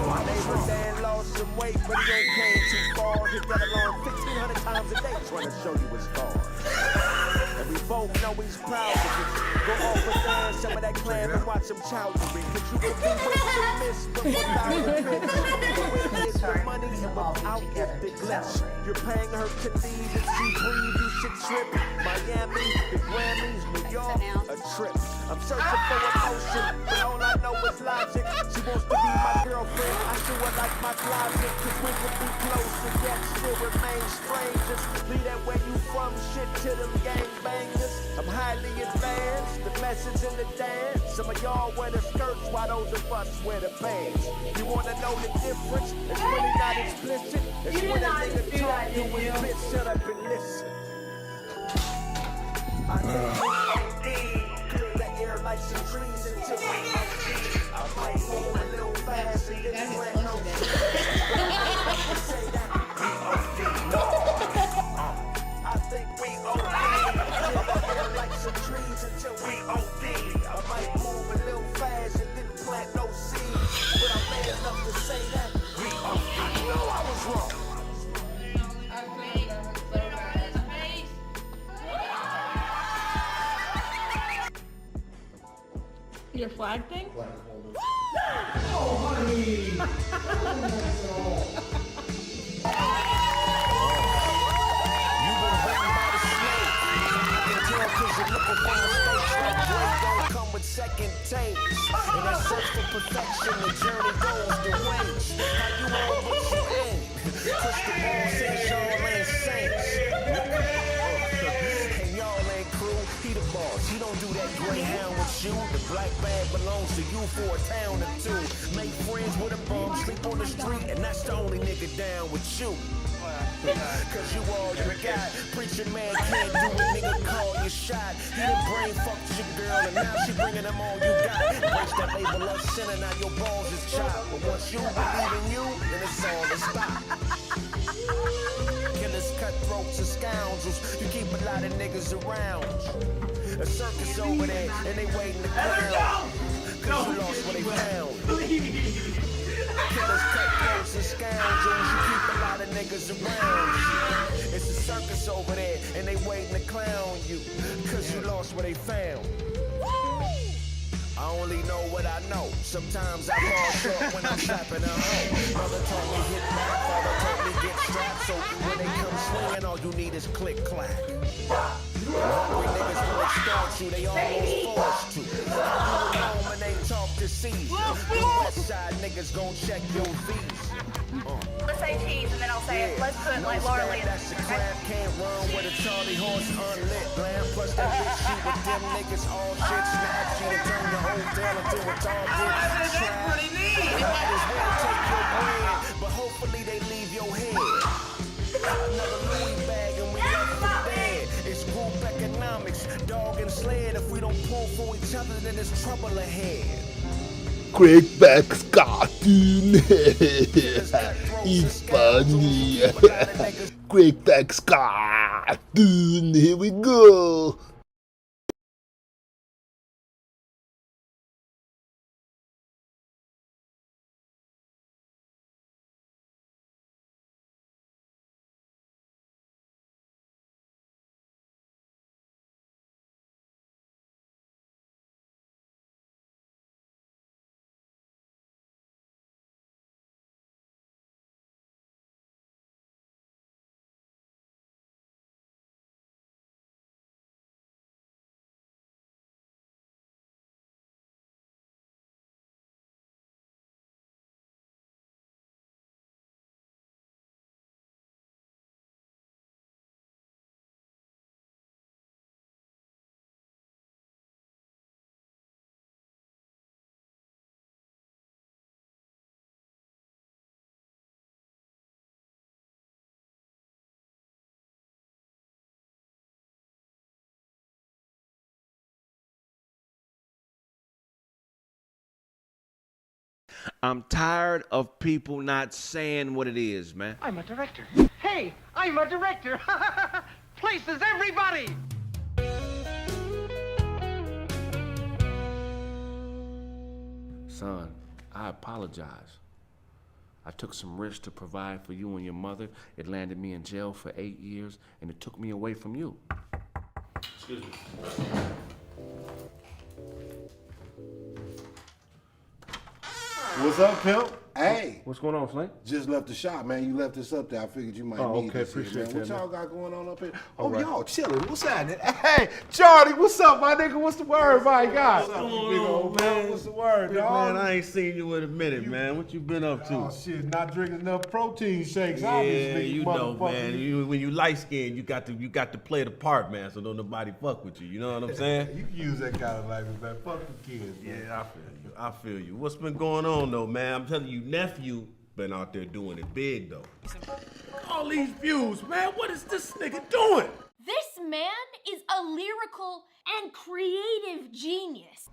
My neighbor Dan lost some weight, but he ain't came too far. He got along 1,500 times a day trying to show you his scars. And we both know he's proud of it. Go off and down some of that clan and watch him chowdering. Cause you can be with and miss, but without the bitch. With the money and without the glitch. You're paying her to leave if she breathe, you should trip. Miami, the Grammys, New York, a trip. I'm searching for emotion, but all I know is logic. She wants to be my girlfriend, I do her like my closet. Cause we can be close and yet still remain strangers. Leave that where you from, shit to them gangbangers. I'm highly advanced, the message in the dance. Some of y'all wear the skirts while those of us wear the pants. You wanna know the difference? It's really not explicit. It's when a nigga talk to his bitch, shut up and listen. I think we OD, clear the air like some trees until we OD. I might move a little fast and didn't plant no seeds, but I'm able to say that we OD. No. I think we OD, clear the air like some trees until we OD. I might move a little fast and didn't plant no seeds, but I'm man enough to say that we OD. No, I was wrong. Your flag thing? Oh, honey! Second takes, and I search for perfection. The journey goes the ways. How you on what you in? Crystal ball says y'all ain't saints, and y'all ain't crew. He the boss. He don't do that greyhound with you. The black bag belongs to you for a town or two. Make friends with a bum, sleep on the street, and that's the only nigga down with you. Cause you all you got. Preacher man can't do a nigga call you shot. He done brain fucked your girl and now she bringing them all you got. Breaks that label up sinner, now your balls is chopped. But once you believe in you, then it's all to stop. Killers, cutthroats, and scoundrels. You keep a lot of niggas around. A circus over there and they waiting to crown. Cause you lost what they found. Killers, cutthroats, and scoundrels. You keep a lot of niggas around. It's a circus niggas over there and they waiting to clown you, cause you lost what they found. I only know what I know. Sometimes I fall short when I'm slapping a hoe. Mother told me hit back, father told me get strapped. So when they come swinging, all you need is click clack. Hungry niggas will extort you, they almost forced to. How you alone when they talk to C's? The west side niggas gon' check your V's. Let's say cheese and then I'll say it. Let's put like Laura Lee. That's the crab, can't run with a Charlie horse unlit. Glam plus that bitch shoot with them niggas all shit. Snap you and turn your hotel into a target. That's what he needs. Might as well take your bread, but hopefully they leave your head. Another Louis bag and we left for dead. It's group economics, dog and sled. If we don't pull for each other, then there's trouble ahead. Craigback's cartoon. It's funny. Craigback's cartoon. Here we go. I'm tired of people not saying what it is, man. I'm a director. Hey, I'm a director. Places everybody. Son, I apologize. I took some risks to provide for you and your mother. It landed me in jail for 8 years, and it took me away from you. Excuse me. What's up, pimp? Hey. What's going on, Flint? Just left the shop, man. You left this up there. I figured you might need this here, man. What y'all got going on up here? Oh, right. y'all chilling. What's happening? Hey, Charlie, what's up, my nigga? What's the word, my guy? What's up, you big old man? What's the word, dog? Man, I ain't seen you in a minute, man. What you been up to? Oh, shit, not drinking enough protein shakes, Yeah, obviously, you know, motherfucker. man. When you light skinned, you got to play the part, man. So don't nobody fuck with you. You know what I'm saying? You can use that kind of language, man. Fuck the kids, man. Yeah, I feel you. What's been going on though, man? I'm telling you, nephew been out there doing it big though. All these views, man. What is this nigga doing? This man is a lyrical and creative genius.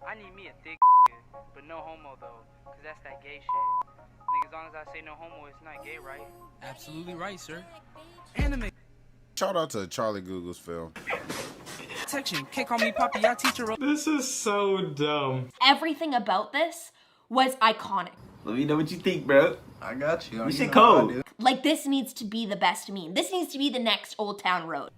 I need me a thick but no homo though, cause that's that gay shit. Nigga, as long as I say no homo, it's not gay, right? Absolutely right, sir. Anime. Shout out to Charlie Google's film. Protection. Can't call me Poppy, I teach her. This is so dumb. Everything about this was iconic. Let me know what you think, bro. I got you. You shit cold. Like, this needs to be the best meme. This needs to be the next Old Town Road.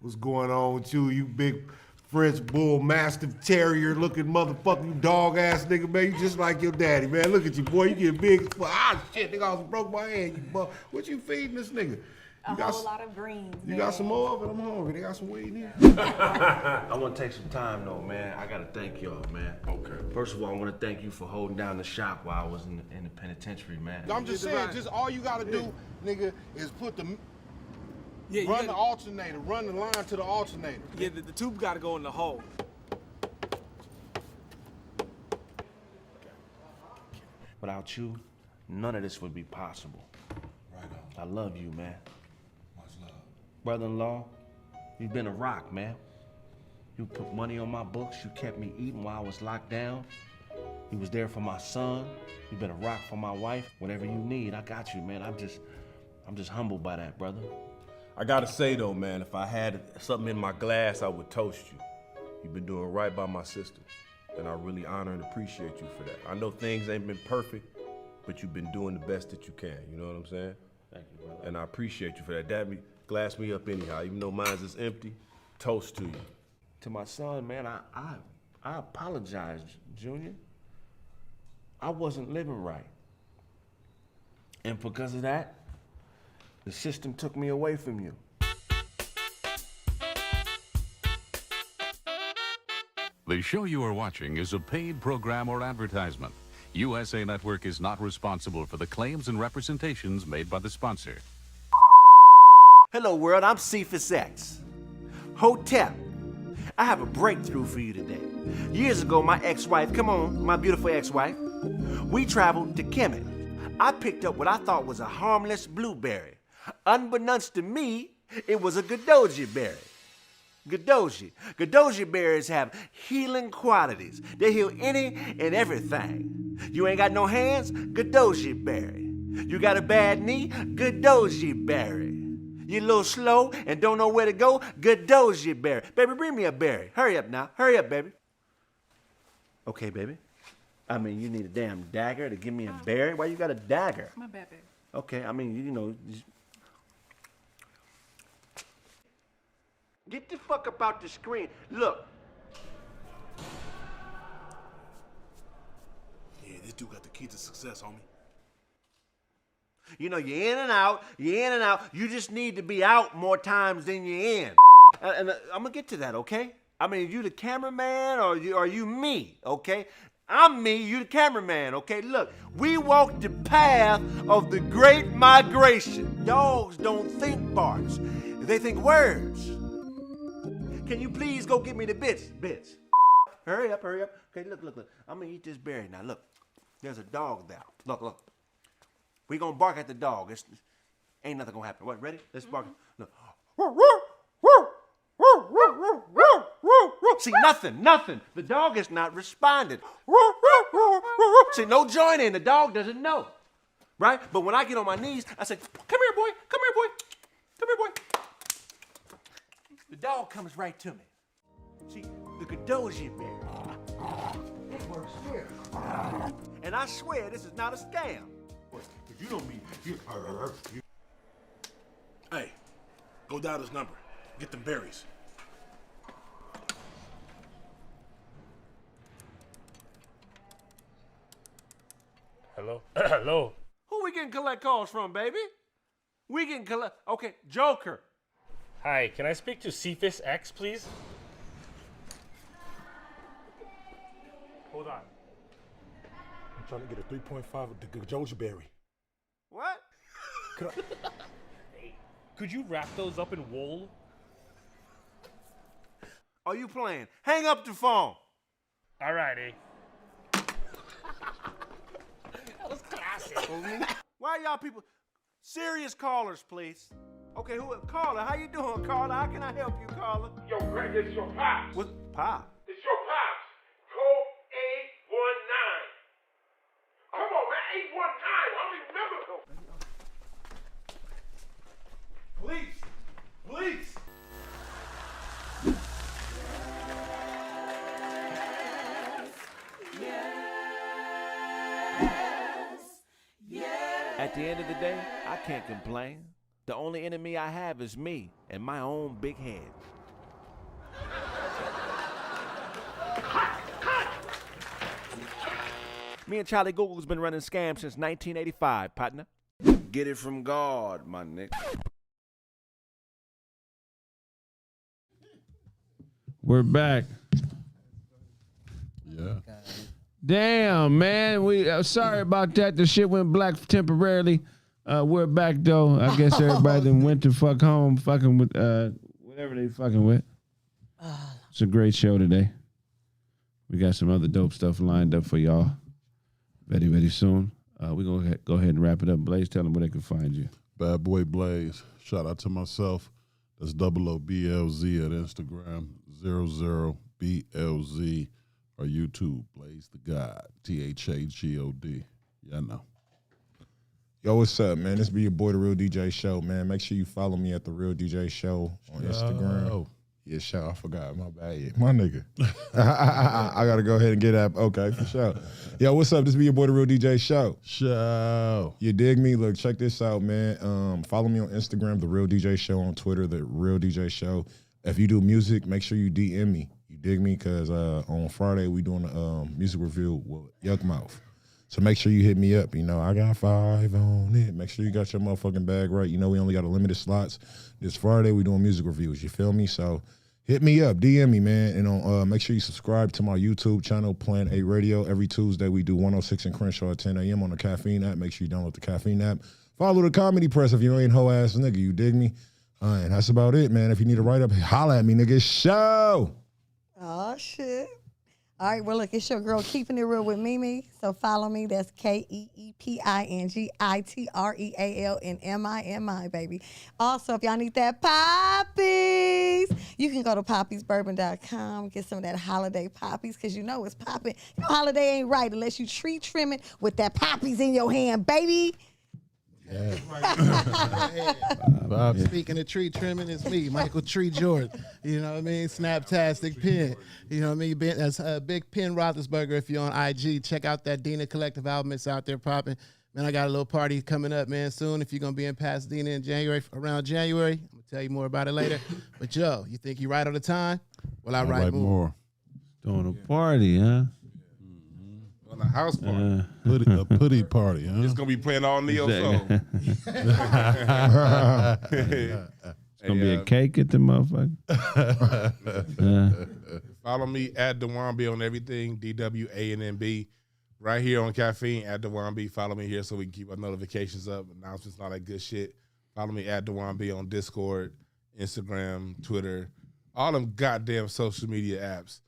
What's going on with you, you big French bull mastiff terrier looking motherfucker, you dog ass nigga, man? You just like your daddy, man. Look at you, boy. You get big as fuck. Ah, shit, nigga, I almost broke my hand, you buck. What you feeding this nigga? A whole lot of greens. You got some more of it? I'm hungry. They got some weed in here. I want to take some time though, man. I gotta thank y'all, man. Okay. First of all, I want to thank you for holding down the shop while I was in the penitentiary, man. I'm just saying, just all you gotta do, nigga, is put the run the alternator, run the line to the alternator. Yeah, the tube gotta go in the hole. Without you, none of this would be possible. Right on. I love you, man. Much love. Brother-in-law, you've been a rock, man. You put money on my books. You kept me eating while I was locked down. You was there for my son. You've been a rock for my wife. Whatever you need, I got you, man. I'm just humbled by that, brother. I gotta say though, man, if I had something in my glass, I would toast you. You've been doing right by my sister, and I really honor and appreciate you for that. I know things ain't been perfect, but you've been doing the best that you can. You know what I'm saying? Thank you, brother. And I appreciate you for that. Glass me up anyhow, even though mine's is empty. Toast to you. To my son, man, I apologize, Junior. I wasn't living right. And because of that, the system took me away from you. The show you are watching is a paid program or advertisement. USA Network is not responsible for the claims and representations made by the sponsor. Hello world, I'm Cephas X. Hotep, I have a breakthrough for you today. Years ago, my ex-wife, come on, my beautiful ex-wife, we traveled to Kemet. I picked up what I thought was a harmless blueberry. Unbeknownst to me, it was a Gadoji berry. Gadoji berries have healing qualities. They heal any and everything. You ain't got no hands? Gadoji berry. You got a bad knee? Gadoji berry. You a little slow and don't know where to go? Gadoji berry. Baby, bring me a berry. Hurry up now. Hurry up, baby. Okay, baby. I mean, you need a damn dagger to give me a berry? Why you got a dagger? My bad, baby. Okay, I mean, you know. Get the fuck up out the screen. Look. Yeah, this dude got the key to success, homie. You know, you're in and out, You just need to be out more times than you're in. And I'm gonna get to that, okay? I mean, you the cameraman or are you me, okay? I'm me, you the cameraman, okay? Look, we walk the path of the great migration. Dogs don't think barks, they think words. Can you please go get me the bits? Hurry up. Okay, look. I'm gonna eat this berry now. Look, there's a dog there. Look. We gonna bark at the dog. Ain't nothing gonna happen. What, ready? Let's bark. Look. See, nothing. The dog is not responding. See, no joining. The dog doesn't know. Right? But when I get on my knees, I say, come here, boy. The dog comes right to me. See, the Gadoji berry. It works here. And I swear this is not a scam. You don't mean you. Hey, go dial this number. Get them berries. Hello? Hello? Who we getting collect calls from, baby? We getting collect... Okay, Joker. Hi, can I speak to Cephas X, please? Hold on. I'm trying to get a 3.5 of the Gadoji berry. What? Could you wrap those up in wool? Are you playing? Hang up the phone. Alrighty. That was classic. Why y'all people... Serious callers, please. Okay, caller, how you doing, caller? How can I help you, caller? Yo, Kraig, it's your pops. What? Pop? It's your pops. Code 819. Come on, man, 819. I don't even remember. Police! At the end of the day, I can't complain. The only enemy I have is me and my own big head. Me and Charlie Google's been running scams since 1985, partner. Get it from God, my nigga. We're back. Yeah. Damn, man. We sorry about that. The shit went black temporarily. We're back though. I guess everybody then went to fuck home, fucking with whatever they fucking with. It's a great show today. We got some other dope stuff lined up for y'all very, very soon. We're gonna go ahead and wrap it up. Blaze, tell them where they can find you. Bad Boy Blaze. Shout out to myself. That's BLZ at Instagram, 00BLZ, or YouTube, Blaze the God, THAGOD. Yeah, I know. Yo, what's up, man? This be your boy, The Real DJ Show, man. Make sure you follow me at The Real DJ Show on Instagram. Yeah, sure. I forgot. My bad. Yeah, my nigga. I got to go ahead and get that. Okay, for sure. Yo, what's up? This be your boy, The Real DJ Show. Show. You dig me? Look, check this out, man. Follow me on Instagram, The Real DJ Show, on Twitter, The Real DJ Show. If you do music, make sure you DM me. You dig me? Because on Friday, we doing a music review with Yuck Mouth. So make sure you hit me up. You know, I got 5 on it. Make sure you got your motherfucking bag right. You know, we only got a limited slots. This Friday, we doing music reviews. You feel me? So hit me up. DM me, man. And make sure you subscribe to my YouTube channel, Plan A Radio. Every Tuesday, we do 106 and Crenshaw at 10 a.m. on the Caffeine app. Make sure you download the Caffeine app. Follow the Comedy Press if you ain't hoe-ass nigga. You dig me? And that's about it, man. If you need a write-up, holla at me, nigga. Show! Oh, shit. All right, well, look, it's your girl Keeping It Real with Mimi. So follow me. That's KeepingItrealnmimi, baby. Also, if y'all need that poppies, you can go to poppiesbourbon.com, get some of that holiday poppies, because you know it's popping. Your holiday ain't right unless you tree trim it with that poppies in your hand, baby. Yeah. Speaking of tree trimming, it's me, Michael Tree Jordan. You know what I mean? Snaptastic Pen. You know what I mean? That's Big Pen Roethlisberger. If you're on IG, check out that Dina Collective album. It's out there popping. Man, I got a little party coming up, man, soon. If you're going to be in Pasadena in January, around January, I'm going to tell you more about it later. But, yo, you think you right on the time? Well, I write more. Doing a party, huh? On a house party. A putty party, huh? It's going to be playing all Neo songs. It's going to be a cake at the motherfucker. Follow me at Dewambi on everything, DWANNB. Right here on Caffeine, at Dewambi. Follow me here so we can keep our notifications up, announcements, and all that good shit. Follow me at Dewambi on Discord, Instagram, Twitter, all them goddamn social media apps.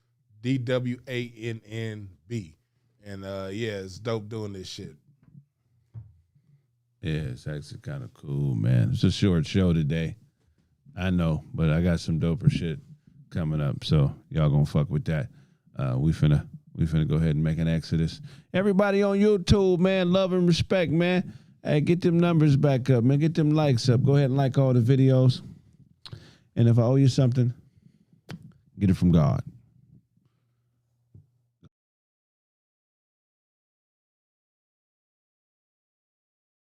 DWANNB. And yeah, it's dope doing this shit. Yeah, it's actually kind of cool, man. It's a short show today. I know, but I got some doper shit coming up, so y'all gonna fuck with that. We finna go ahead and make an exodus. Everybody on YouTube, man, love and respect, man. Hey, get them numbers back up, man. Get them likes up. Go ahead and like all the videos. And if I owe you something, get it from God.